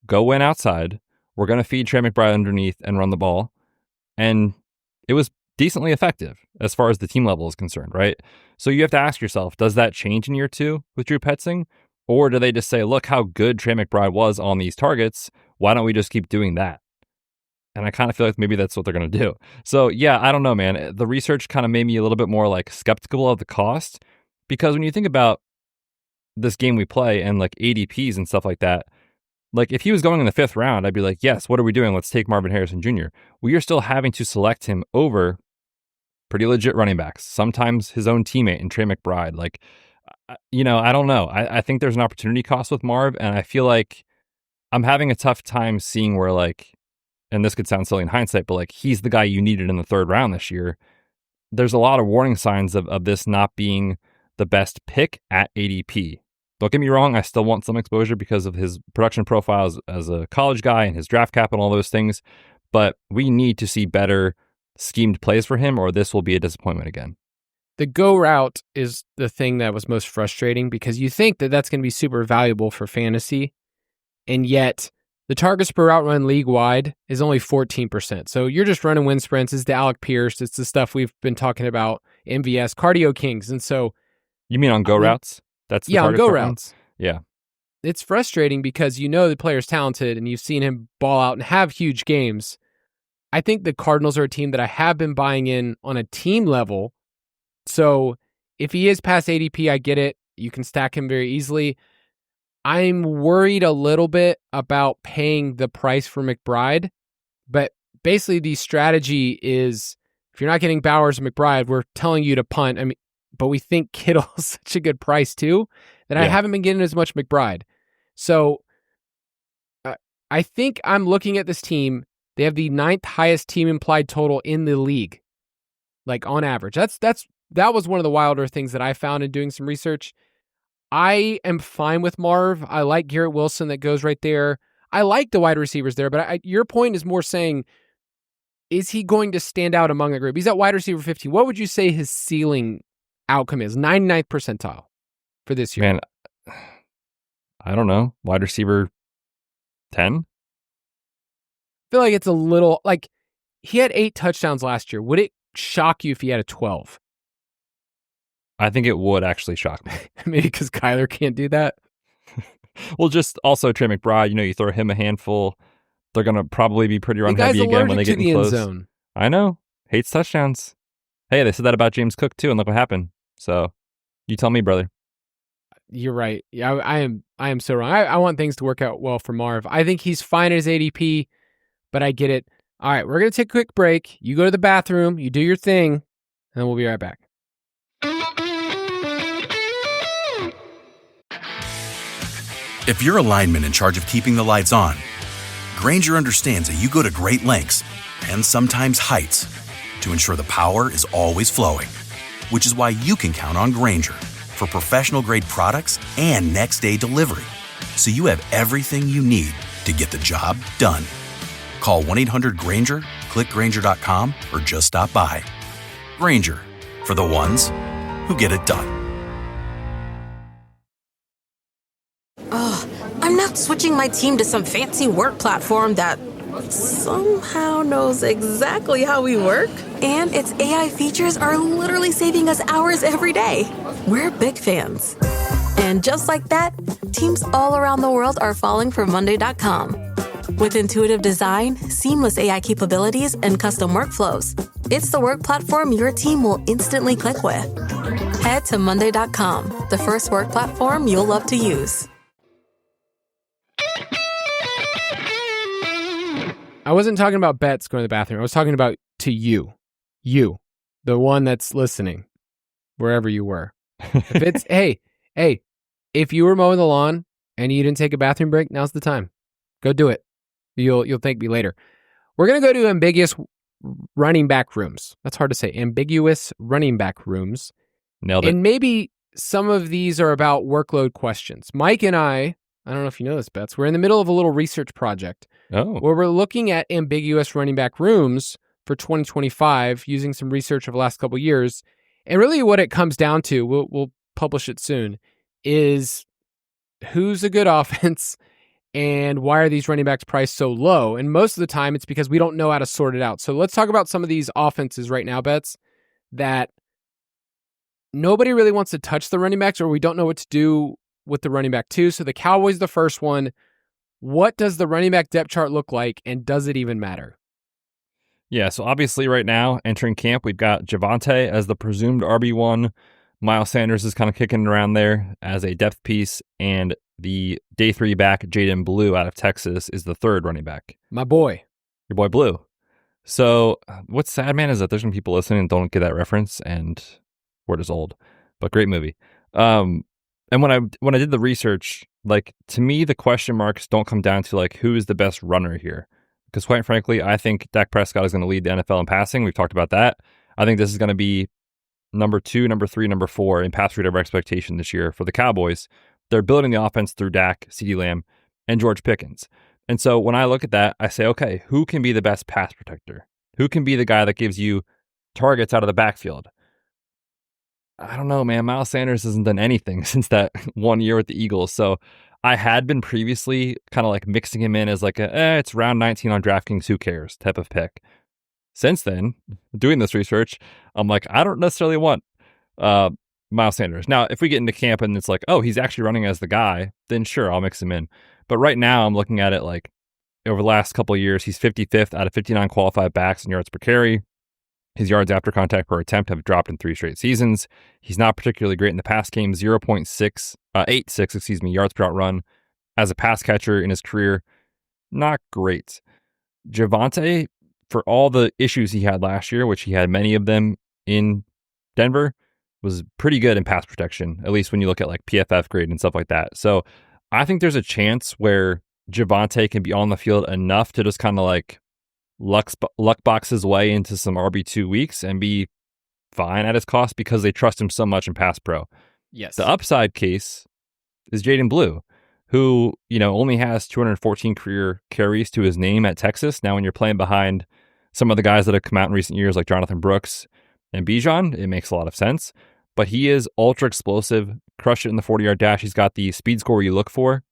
go win outside. We're going to feed Trey McBride underneath and run the ball. And it was decently effective as far as the team level is concerned, right? So you have to ask yourself, does that change in year 2 with Drew Petzing? Or do they just say, look how good Trey McBride was on these targets. Why don't we just keep doing that? And I kind of feel like maybe that's what they're going to do. So yeah, I don't know, man. The research kind of made me a little bit more, like, skeptical of the cost, because when you think about this game we play and, like, ADPs and stuff like that, like, if he was going in the 5th round, I'd be like, yes, what are we doing? Let's take Marvin Harrison Jr. We are still having to select him over pretty legit running backs, sometimes his own teammate and Trey McBride. Like, I don't know. I think there's an opportunity cost with Marv, and I feel like I'm having a tough time seeing where, like, and this could sound silly in hindsight, but, like, he's the guy you needed in the 3rd round this year. There's a lot of warning signs of this not being the best pick at ADP. Don't get me wrong, I still want some exposure because of his production profiles as a college guy and his draft capital and all those things, but we need to see better schemed plays for him, or this will be a disappointment again. The go route is the thing that was most frustrating, because you think that that's going to be super valuable for fantasy, and yet the targets per route run league-wide is only 14%. So you're just running wind sprints. It's the Alec Pierce. It's the stuff we've been talking about, MVS, Cardio Kings. And so... You mean on go routes? That's the on go routes. Yeah. It's frustrating because the player's talented and you've seen him ball out and have huge games. I think the Cardinals are a team that I have been buying in on a team level. So if he is past ADP, I get it. You can stack him very easily. I'm worried a little bit about paying the price for McBride, but basically the strategy is, if you're not getting Bowers and McBride, we're telling you to punt. I mean, but we think Kittle's such a good price too, that I haven't been getting as much McBride. So I think I'm looking at this team. They have the 9th highest team implied total in the league, like on average. That was one of the wilder things that I found in doing some research. I am fine with Marv. I like Garrett Wilson that goes right there. I like the wide receivers there, but your point is more saying, is he going to stand out among the group? He's at wide receiver 15. What would you say his ceiling outcome is? 99th percentile for this year. Man, I don't know. Wide receiver 10? I feel like it's a little, like, he had 8 touchdowns last year. Would it shock you if he had a 12? I think it would actually shock me. Maybe because Kyler can't do that. Well, just also Trey McBride, you throw him a handful, they're going to probably be pretty run heavy again when they get in close. Zone. I know. Hates touchdowns. Hey, they said that about James Cook too, and look what happened. So, you tell me, brother. You're right. Yeah, I am so wrong. I want things to work out well for Marv. I think he's fine as ADP, but I get it. All right, we're going to take a quick break. You go to the bathroom, you do your thing, and then we'll be right back. If you're a lineman in charge of keeping the lights on, Grainger understands that you go to great lengths and sometimes heights to ensure the power is always flowing, which is why you can count on Grainger for professional-grade products and next-day delivery, so you have everything you need to get the job done. Call 1-800-GRAINGER, click Grainger.com, or just stop by. Grainger, for the ones who get it done. I'm not switching my team to some fancy work platform that somehow knows exactly how we work. And its AI features are literally saving us hours every day. We're big fans. And just like that, teams all around the world are falling for Monday.com. With intuitive design, seamless AI capabilities, and custom workflows, it's the work platform your team will instantly click with. Head to Monday.com, the first work platform you'll love to use. I wasn't talking about Betz going to the bathroom. I was talking about to you, the one that's listening, wherever you were. If it's, hey, if you were mowing the lawn and you didn't take a bathroom break, now's the time. Go do it. You'll thank me later. We're going to go to ambiguous running back rooms. That's hard to say. Ambiguous running back rooms. Nailed it. And maybe some of these are about workload questions. Mike and I don't know if you know this, Betz, we're in the middle of a little research project where we're looking at ambiguous running back rooms for 2025 using some research of the last couple of years. And really what it comes down to, we'll publish it soon, is who's a good offense and why are these running backs priced so low? And most of the time it's because we don't know how to sort it out. So let's talk about some of these offenses right now, Betz, that nobody really wants to touch the running backs or we don't know what to do with the running back too. So the Cowboys, the first one. What does the running back depth chart look like, and does it even matter? Yeah, so obviously right now, entering camp, we've got Javonte as the presumed RB1. Miles Sanders is kind of kicking around there as a depth piece, and the day 3 back, Jaden Blue out of Texas, is the third running back. My boy. Your boy Blue. So what's sad, man, is that there's some people listening and don't get that reference, and word is old, but great movie. And when I did the research, like, to me, the question marks don't come down to like who is the best runner here, because quite frankly, I think Dak Prescott is going to lead the NFL in passing. We've talked about that. I think this is going to be number 2, number 3, number 4 in pass rate over expectation this year for the Cowboys. They're building the offense through Dak, CeeDee Lamb, and George Pickens. And so when I look at that, I say, okay, who can be the best pass protector? Who can be the guy that gives you targets out of the backfield? I don't know, man. Miles Sanders hasn't done anything since that 1 year with the Eagles. So I had been previously kind of like mixing him in as like it's round 19 on DraftKings, who cares type of pick. Since then, doing this research, I'm like, I don't necessarily want Miles Sanders. Now, if we get into camp and it's like, oh, he's actually running as the guy, then sure, I'll mix him in. But right now, I'm looking at it like over the last couple of years, he's 55th out of 59 qualified backs in yards per carry. His yards after contact per attempt have dropped in 3 straight seasons. He's not particularly great in the pass game, 0.86 yards per out run as a pass catcher in his career. Not great. Javonte, for all the issues he had last year, which he had many of them in Denver, was pretty good in pass protection, at least when you look at like PFF grade and stuff like that. So I think there's a chance where Javonte can be on the field enough to just kind of like luck box his way into some RB2 weeks and be fine at his cost because they trust him so much in pass pro. Yes. The upside case is Jaden Blue, who, only has 214 career carries to his name at Texas. Now, when you're playing behind some of the guys that have come out in recent years, like Jonathan Brooks and Bijan, it makes a lot of sense. But he is ultra explosive, crushed it in the 40-yard dash. He's got the speed score you look for.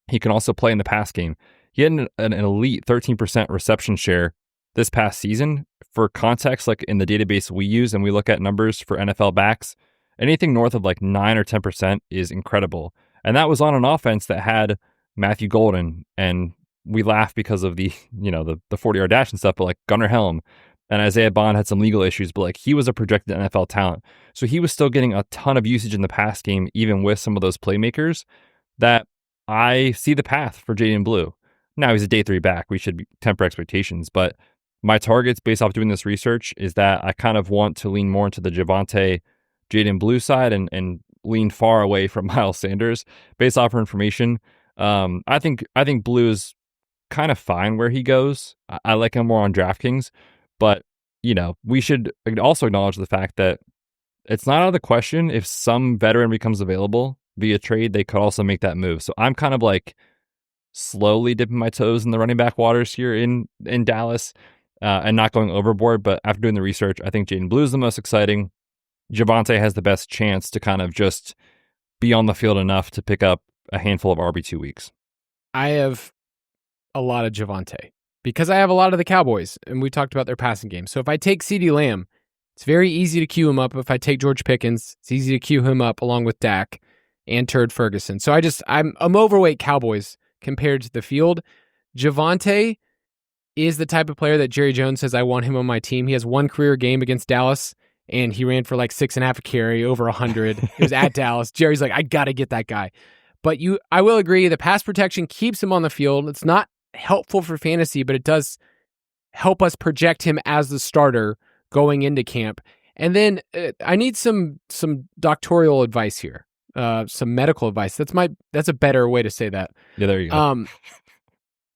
He can also play in the pass game. He had an elite 13% reception share this past season. For context, like in the database we use and we look at numbers for NFL backs, anything north of like 9 or 10% is incredible. And that was on an offense that had Matthew Golden, and we laugh because of the 40-yard dash and stuff, but like Gunnar Helm and Isaiah Bond had some legal issues, but like he was a projected NFL talent. So he was still getting a ton of usage in the pass game, even with some of those playmakers, that I see the path for Jaden Blue. Now he's a day 3 back. We should temper expectations, but my targets based off doing this research is that I kind of want to lean more into the Javonte Jaden Blue side and lean far away from Miles Sanders based off our information. I think Blue is kind of fine where he goes. I like him more on DraftKings, but we should also acknowledge the fact that it's not out of the question if some veteran becomes available via trade, they could also make that move. So I'm kind of like slowly dipping my toes in the running back waters here in Dallas and not going overboard. But after doing the research, I think Jaden Blue is the most exciting. Javonte has the best chance to kind of just be on the field enough to pick up a handful of RB2 weeks. I have a lot of Javonte because I have a lot of the Cowboys, and we talked about their passing game. So if I take CeeDee Lamb, it's very easy to queue him up. If I take George Pickens, it's easy to queue him up along with Dak and Turd Ferguson. So I'm overweight Cowboys compared to the field. Javonte is the type of player that Jerry Jones says, I want him on my team. He has one career game against Dallas, and he ran for like 6.5 a carry, over 100. He was at Dallas. Jerry's like, I got to get that guy. But I will agree, the pass protection keeps him on the field. It's not helpful for fantasy, but it does help us project him as the starter going into camp. And then I need some doctoral advice here, some medical advice. That's a better way to say that. Yeah, there you go.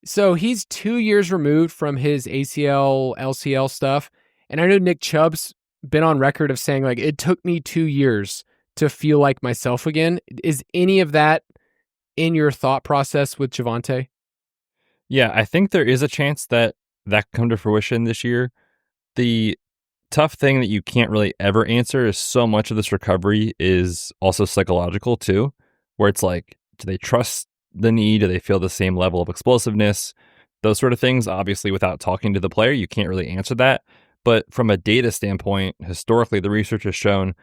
So he's 2 years removed from his ACL, LCL stuff. And I know Nick Chubb's been on record of saying, like, it took me 2 years to feel like myself again. Is any of that in your thought process with Javonte? Yeah, I think there is a chance that come to fruition this year. The tough thing that you can't really ever answer is so much of this recovery is also psychological too, where it's like, do they trust the knee? Do they feel the same level of explosiveness? Those sort of things. Obviously, without talking to the player, you can't really answer that. But from a data standpoint, historically, the research has shown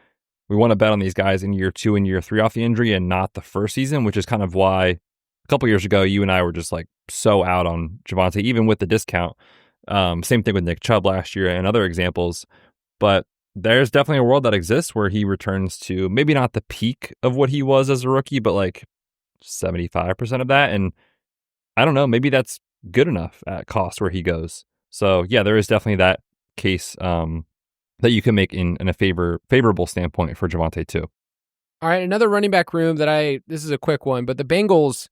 we want to bet on these guys in year 2 and year 3 off the injury and not the first season, which is kind of why a couple years ago, you and I were just like so out on Javonte, even with the discount. Same thing with Nick Chubb last year and other examples. But there's definitely a world that exists where he returns to maybe not the peak of what he was as a rookie, but like 75% of that. And I don't know, maybe that's good enough at cost where he goes. So yeah, there is definitely that case that you can make in a favorable standpoint for Javonte too. All right, another running back room this is a quick one, but the Bengals,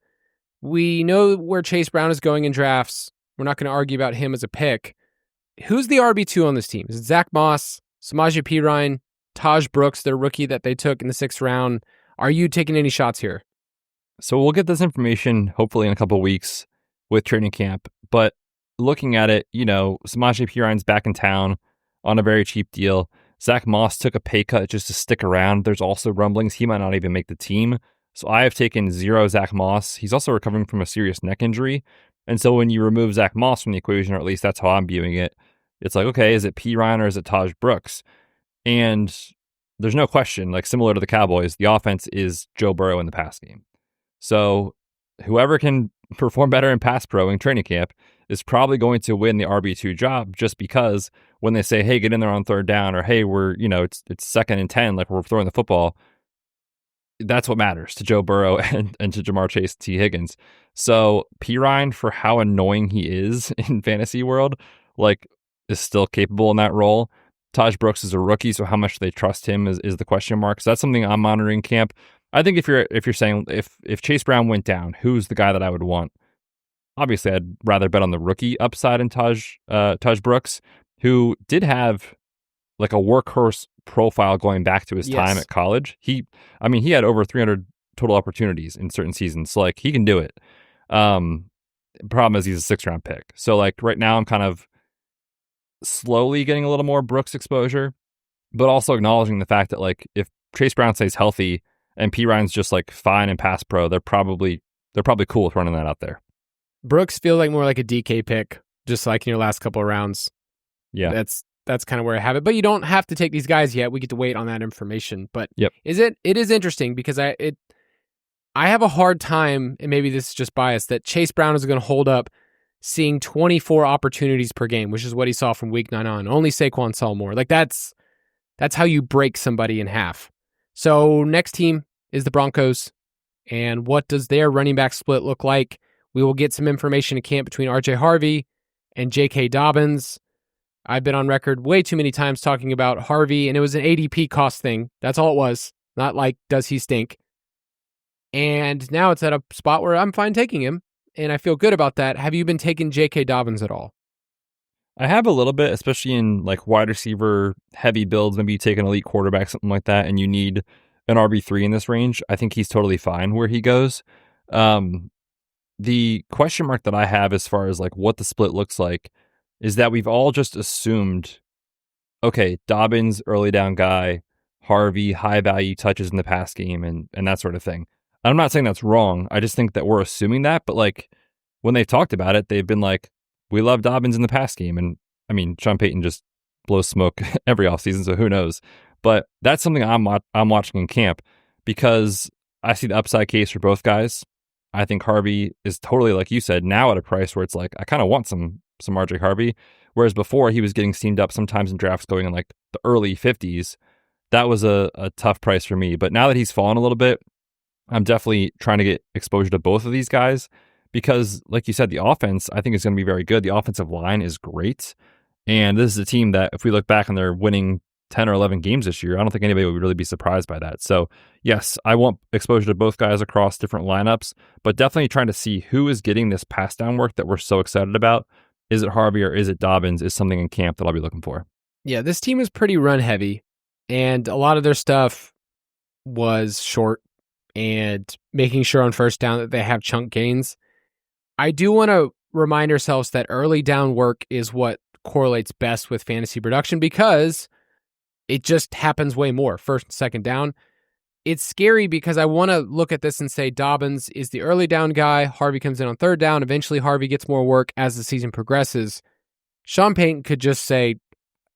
we know where Chase Brown is going in drafts. We're not going to argue about him as a pick. Who's the RB2 on this team? Is it Zach Moss, Samaje Perine, Taj Brooks, their rookie that they took in the 6th round? Are you taking any shots here? So we'll get this information hopefully in a couple of weeks with training camp. But looking at it, Samaje Perine's back in town on a very cheap deal. Zach Moss took a pay cut just to stick around. There's also rumblings he might not even make the team. So I have taken 0 Zach Moss. He's also recovering from a serious neck injury. And so when you remove Zach Moss from the equation, or at least that's how I'm viewing it, it's like, okay, is it Perine or is it Taj Brooks? And there's no question, like similar to the Cowboys, the offense is Joe Burrow in the pass game. So whoever can perform better in pass pro in training camp is probably going to win the RB2 job, just because when they say, hey, get in there on 3rd down, or hey, we're, it's 2nd and 10, like we're throwing the football, that's what matters to Joe Burrow and to Jamar Chase, T. Higgins. So Perine, for how annoying he is in fantasy world, like is still capable in that role. Taj Brooks is a rookie, so how much do they trust him is the question mark. So that's something I'm monitoring camp. I think if you're saying if Chase Brown went down, who's the guy that I would want? Obviously, I'd rather bet on the rookie upside in Taj Brooks, who did have like a workhorse profile going back to his time at college. He had over 300 total opportunities in certain seasons. So like he can do it. Problem is he's a 6th-round pick. So like right now I'm kind of slowly getting a little more Brooks exposure, but also acknowledging the fact that like if Chase Brown stays healthy and P. Ryan's just like fine and pass pro, they're probably cool with running that out there. Brooks feels like more like a DK pick, just like in your last couple of rounds. Yeah. That's kind of where I have it. But you don't have to take these guys yet. We get to wait on that information. But yep. It is interesting because I have a hard time, and maybe this is just bias, that Chase Brown is going to hold up seeing 24 opportunities per game, which is what he saw from week 9 on. Only Saquon saw more. Like that's how you break somebody in half. So next team is the Broncos. And what does their running back split look like? We will get some information in camp between RJ Harvey and J.K. Dobbins. I've been on record way too many times talking about Harvey, and it was an ADP cost thing. That's all it was. Not like, does he stink? And now it's at a spot where I'm fine taking him, and I feel good about that. Have you been taking J.K. Dobbins at all? I have a little bit, especially in like wide receiver heavy builds. Maybe you take an elite quarterback, something like that, and you need an RB3 in this range. I think he's totally fine where he goes. The question mark that I have as far as like what the split looks like is that we've all just assumed, okay, Dobbins, early down guy, Harvey, high value touches in the pass game and that sort of thing. I'm not saying that's wrong. I just think that we're assuming that. But like when they've talked about it, they've been like, we love Dobbins in the pass game. And I mean, Sean Payton just blows smoke every offseason, so who knows? But that's something I'm watching in camp because I see the upside case for both guys. I think Harvey is totally, like you said, now at a price where it's like, I kind of want some RJ Harvey. Whereas before he was getting steamed up sometimes in drafts going in like the early 50s. That was a tough price for me. But now that he's fallen a little bit, I'm definitely trying to get exposure to both of these guys because, like you said, the offense, I think is going to be very good. The offensive line is great. And this is a team that if we look back and they're winning 10 or 11 games this year, I don't think anybody would really be surprised by that. So yes, I want exposure to both guys across different lineups, but definitely trying to see who is getting this pass down work that we're so excited about. Is it Harvey or is it Dobbins is something in camp that I'll be looking for. Yeah, this team is pretty run heavy and a lot of their stuff was short and making sure on first down that they have chunk gains. I do want to remind ourselves that early down work is what correlates best with fantasy production because it just happens way more first and second down. It's scary because I want to look at this and say Dobbins is the early down guy. Harvey comes in on third down. Eventually Harvey gets more work as the season progresses. Sean Payton could just say,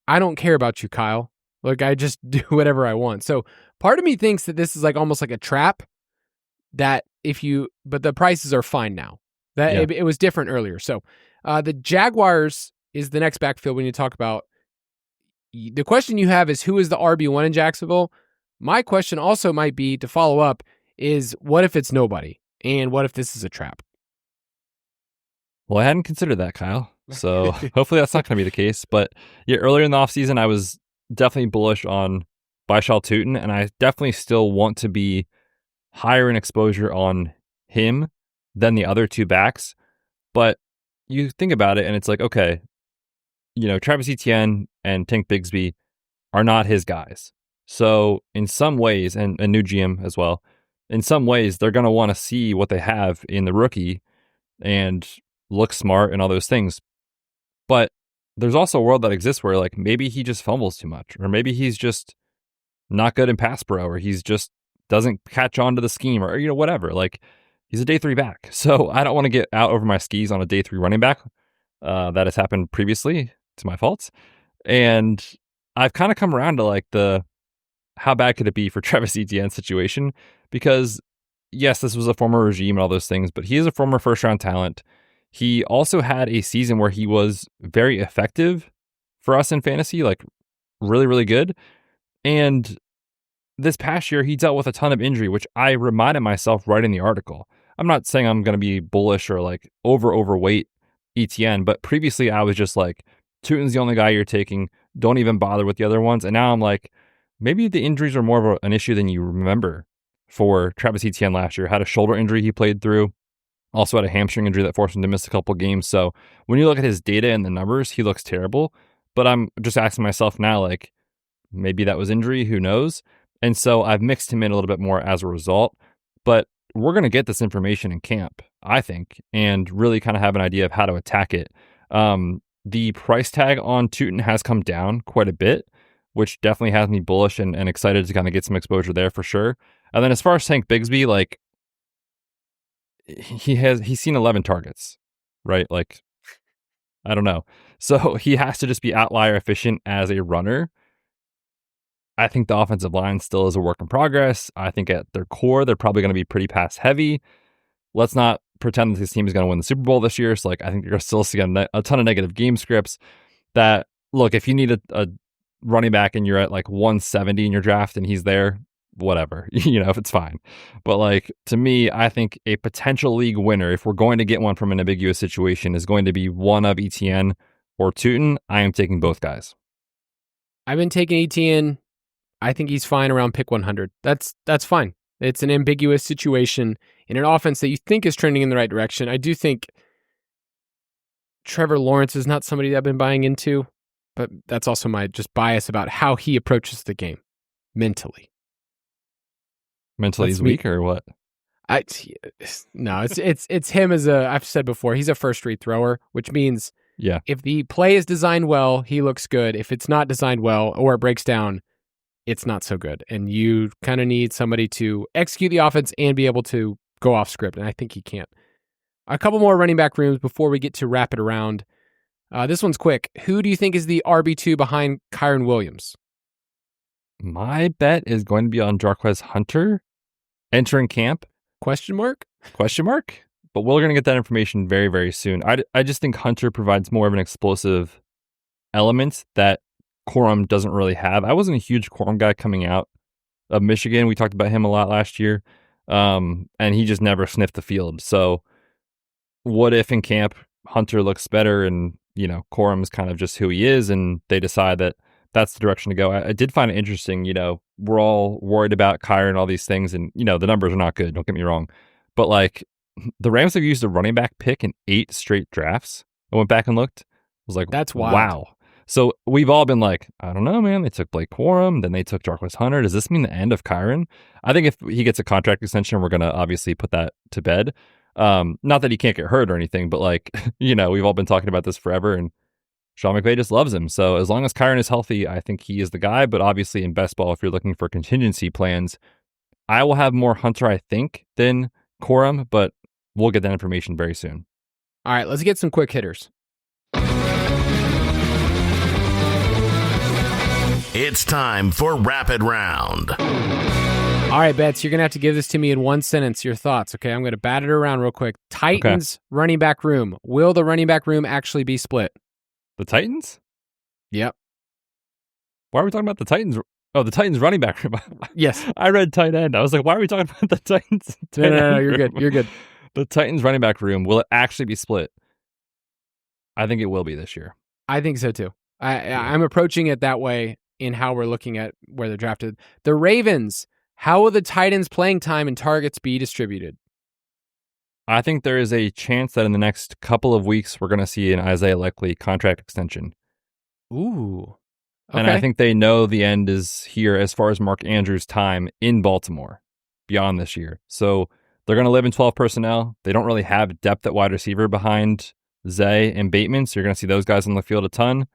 I don't care about you, Kyle. Like I just do whatever I want. So part of me thinks that this is like almost like a trap that but the prices are fine now. It was different earlier. So the Jaguars is the next backfield we need to talk about. The question you have is who is the RB1 in Jacksonville? My question also might be to follow up is what if it's nobody? And what if this is a trap? Well, I hadn't considered that, Kyle. So hopefully that's not going to be the case. But yeah, earlier in the offseason, I was definitely bullish on Baishal Tootin, and I definitely still want to be higher in exposure on him than the other two backs. But you think about it, and it's like, okay, Travis Etienne and Tank Bigsby are not his guys. So in some ways, and new GM as well, in some ways, they're going to want to see what they have in the rookie and look smart and all those things. But there's also a world that exists where like maybe he just fumbles too much, or maybe he's just not good in pass pro, or he's just doesn't catch on to the scheme, or whatever. Like he's a day 3 back. So I don't want to get out over my skis on a day 3 running back. That has happened previously. It's my fault. And I've kind of come around to like how bad could it be for Travis Etienne's situation? Because yes, this was a former regime and all those things, but he is a former first round talent. He also had a season where he was very effective for us in fantasy, like really, really good. And this past year, he dealt with a ton of injury, which I reminded myself writing the article. I'm not saying I'm going to be bullish or like overweight Etienne, but previously I was just like, Tootin's the only guy you're taking. Don't even bother with the other ones. And now I'm like, maybe the injuries are more of an issue than you remember for Travis Etienne last year. Had a shoulder injury he played through. Also had a hamstring injury that forced him to miss a couple games. So when you look at his data and the numbers, he looks terrible. But I'm just asking myself now, like, maybe that was injury. Who knows? And so I've mixed him in a little bit more as a result. But we're going to get this information in camp, I think, and really kind of have an idea of how to attack it. The price tag on Tootin has come down quite a bit, which definitely has me bullish and excited to kind of get some exposure there for sure. And then as far as Tank Bigsby, like he's seen 11 targets, right? Like, I don't know. So he has to just be outlier efficient as a runner. I think the offensive line still is a work in progress. I think at their core, they're probably going to be pretty pass heavy. Let's not pretend that this team is going to win the Super Bowl this year. So like, I think you're going to still see a ton of negative game scripts that, look, if you need a running back and you're at like 170 in your draft and he's there, whatever, if it's fine. But like, to me, I think a potential league winner, if we're going to get one from an ambiguous situation, is going to be one of ETN or Tootin. I am taking both guys. I've been taking ETN. I think he's fine around pick 100. That's fine. It's an ambiguous situation in an offense that you think is trending in the right direction. I do think Trevor Lawrence is not somebody that I've been buying into, but that's also my just bias about how he approaches the game mentally. Mentally he's weak or what? No, it's him as I've said before, he's a first read thrower, which means if the play is designed well, he looks good. If it's not designed well or it breaks down, it's not so good. And you kind of need somebody to execute the offense and be able to go off script. And I think he can't. A couple more running back rooms before we get to wrap it around. This one's quick. Who do you think is the RB2 behind Kyren Williams? My bet is going to be on Jarquez Hunter entering camp. Question mark? But we're going to get that information very, very soon. I just think Hunter provides more of an explosive element that Corum doesn't really have. I wasn't a huge Corum guy coming out of Michigan. We talked about him a lot last year, and he just never sniffed the field. So what if in camp Hunter looks better and, Corum is kind of just who he is, and they decide that that's the direction to go. I did find it interesting. We're all worried about Kyren and all these things, and, the numbers are not good. Don't get me wrong. But, like, the Rams have used a running back pick in 8 straight drafts. I went back and looked. I was like, that's wild. Wow. So we've all been like, I don't know, man. They took Blake Corum, then they took Jarquez Hunter. Does this mean the end of Kyren? I think if he gets a contract extension, we're going to obviously put that to bed. Not that he can't get hurt or anything, but like, we've all been talking about this forever, and Sean McVay just loves him. So as long as Kyren is healthy, I think he is the guy. But obviously in best ball, if you're looking for contingency plans, I will have more Hunter, I think, than Corum, but we'll get that information very soon. All right, let's get some quick hitters. It's time for Rapid Round. All right, Betz, you're going to have to give this to me in one sentence, your thoughts, okay? I'm going to bat it around real quick. Titans running back room. Will the running back room actually be split? The Titans? Yep. Why are we talking about the Titans? Oh, the Titans running back room. Yes. I read tight end. I was like, why are we talking about the Titans? No, you're good. You're good. The Titans running back room, will it actually be split? I think it will be this year. I think so too. I'm approaching it that way in how we're looking at where they're drafted. The Ravens, how will the Titans' playing time and targets be distributed? I think there is a chance that in the next couple of weeks, we're going to see an Isaiah Likely contract extension. Ooh. Okay. And I think they know the end is here as far as Mark Andrews' time in Baltimore beyond this year. So they're going to live in 12 personnel. They don't really have depth at wide receiver behind Zay and Bateman, so you're going to see those guys on the field a ton.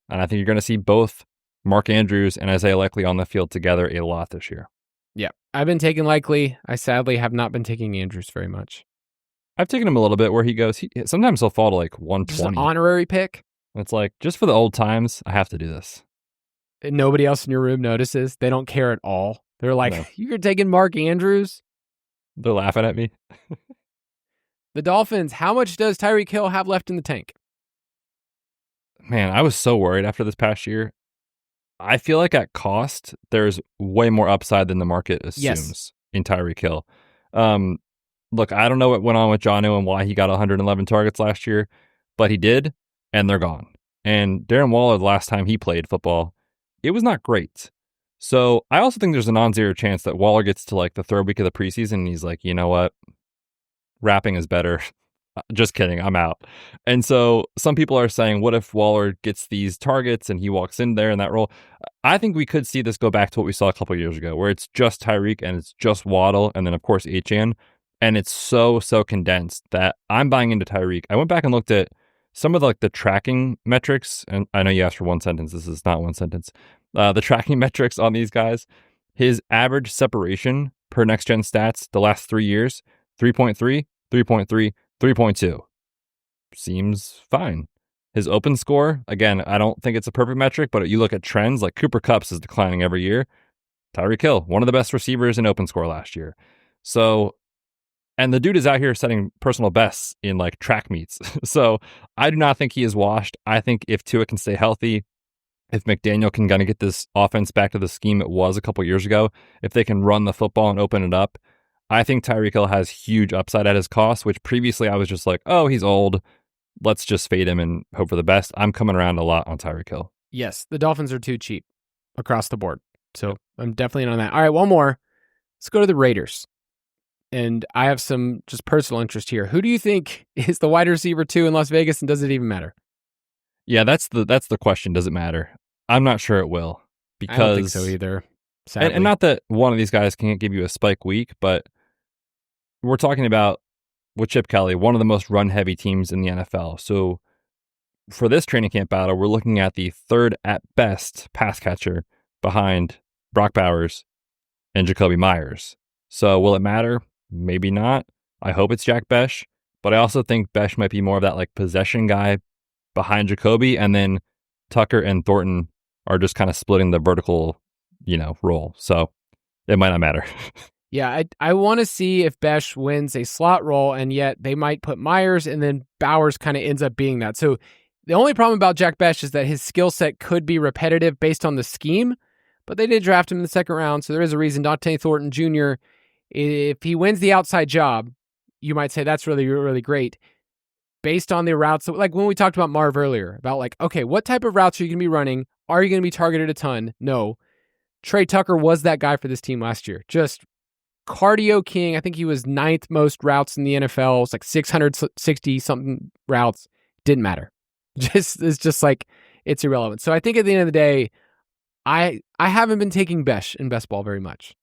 And I think you're going to see both Mark Andrews and Isaiah Likely on the field together a lot this year. Yeah, I've been taking Likely. I sadly have not been taking Andrews very much. I've taken him a little bit where he goes. Sometimes he'll fall to like 120. Just an honorary pick. It's like, just for the old times, I have to do this. And nobody else in your room notices. They don't care at all. They're like, no. You're taking Mark Andrews? They're laughing at me. The Dolphins, how much does Tyreek Hill have left in the tank? Man, I was so worried after this past year. I feel like at cost, there's way more upside than the market assumes in Tyreek Hill. Look, I don't know what went on with Jonnu and why he got 111 targets last year, but he did, and they're gone. And Darren Waller, the last time he played football, it was not great. So I also think there's a non-zero chance that Waller gets to like the third week of the preseason and he's like, you know what? Rapping is better. just kidding, I'm out. And so some people are saying, what if Waller gets these targets and he walks in there in that role? I think we could see this go back to what we saw a couple of years ago, where it's just Tyreek and it's just Waddle, and then of course Achane, and it's so condensed that I'm buying into Tyreek. I went back and looked at some of the tracking metrics, and I know you asked for one sentence. This is not one sentence. The tracking metrics on these guys, his average separation per next gen stats the last 3 years, 3.3, 3.3, 3.2. Seems fine. His open score, again, I don't think it's a perfect metric, but you look at trends, like Cooper Kupp's is declining every year. Tyreek Hill, one of the best receivers in open score last year. So, and the dude is out here setting personal bests in like track meets. So I do not think he is washed. I think if Tua can stay healthy, if McDaniel can kind of get this offense back to the scheme it was a couple years ago, if they can run the football and open it up, I think Tyreek Hill has huge upside at his cost, which previously I was just like, oh, he's old. Let's just fade him and hope for the best. I'm coming around a lot on Tyreek Hill. Yes, the Dolphins are too cheap across the board. So I'm definitely in on that. All right, one more. Let's go to the Raiders. And I have some just personal interest here. Who do you think is the wide receiver 2 in Las Vegas, and does it even matter? Yeah, that's the question. Does it matter? I'm not sure it will. Because, I don't think so either. And not that one of these guys can't give you a spike week, but we're talking about, with Chip Kelly, one of the most run-heavy teams in the NFL. So for this training camp battle, we're looking at the third at best pass catcher behind Brock Bowers and Jacoby Myers. So will it matter? Maybe not. I hope it's Jack Besh, but I also think Besh might be more of that like possession guy behind Jacoby, and then Tucker and Thornton are just kind of splitting the vertical, role. So it might not matter. Yeah, I want to see if Besh wins a slot role, and yet they might put Myers, and then Bowers kind of ends up being that. So the only problem about Jack Besh is that his skill set could be repetitive based on the scheme, but they did draft him in the second round, so there is a reason. Dante Thornton Jr., if he wins the outside job, you might say that's really, really great. Based on the routes, like when we talked about Marv earlier, about like, okay, what type of routes are you going to be running? Are you going to be targeted a ton? No. Trey Tucker was that guy for this team last year. Just cardio king. I think he was 9th most routes in the NFL. It's like 660 something routes. Didn't matter. It's just like, it's irrelevant. So I think at the end of the day, I haven't been taking Besh in best ball very much.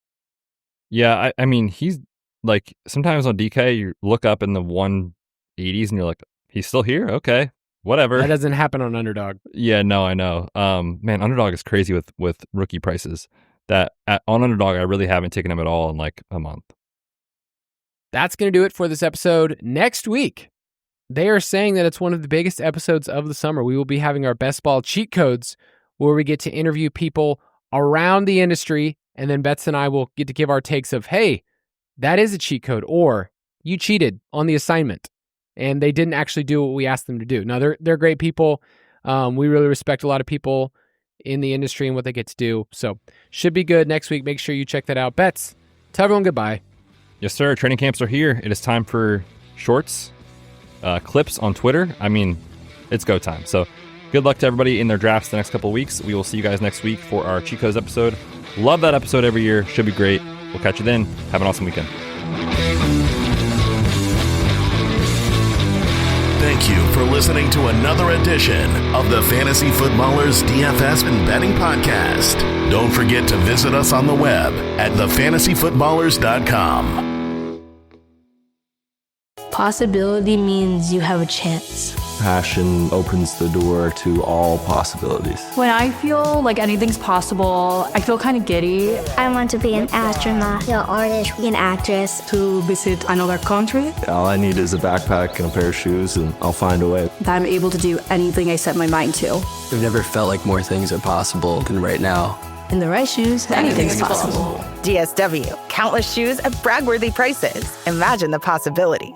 Yeah, I mean, he's like, sometimes on DK, you look up in the 180s and you're like, he's still here? Okay, whatever. That doesn't happen on Underdog. Yeah, no, I know. Man, Underdog is crazy with rookie prices. On Underdog, I really haven't taken him at all in like a month. That's going to do it for this episode. Next week, they are saying that it's one of the biggest episodes of the summer. We will be having our best ball cheat codes, where we get to interview people around the industry, and then Betz and I will get to give our takes of, hey, that is a cheat code, or you cheated on the assignment, and they didn't actually do what we asked them to do. Now, they're great people. We really respect a lot of people in the industry and what they get to do, so should be good next week. Make sure you check that out. Betz, tell everyone goodbye. Yes, sir. Training camps are here. It is time for shorts, clips on Twitter. I mean, it's go time. So good luck to everybody in their drafts the next couple of weeks. We will see you guys next week for our Cheat Codes episode. Love that episode every year. Should be great. We'll catch you then. Have an awesome weekend. Thank you for listening to another edition of the Fantasy Footballers DFS and Betting Podcast. Don't forget to visit us on the web at thefantasyfootballers.com. Possibility means you have a chance. Passion opens the door to all possibilities. When I feel like anything's possible, I feel kind of giddy. I want to be an astronaut, an artist, an actress. To visit another country. All I need is a backpack and a pair of shoes, and I'll find a way. That I'm able to do anything I set my mind to. I've never felt like more things are possible than right now. In the right shoes, anything's possible. DSW, countless shoes at brag-worthy prices. Imagine the possibilities.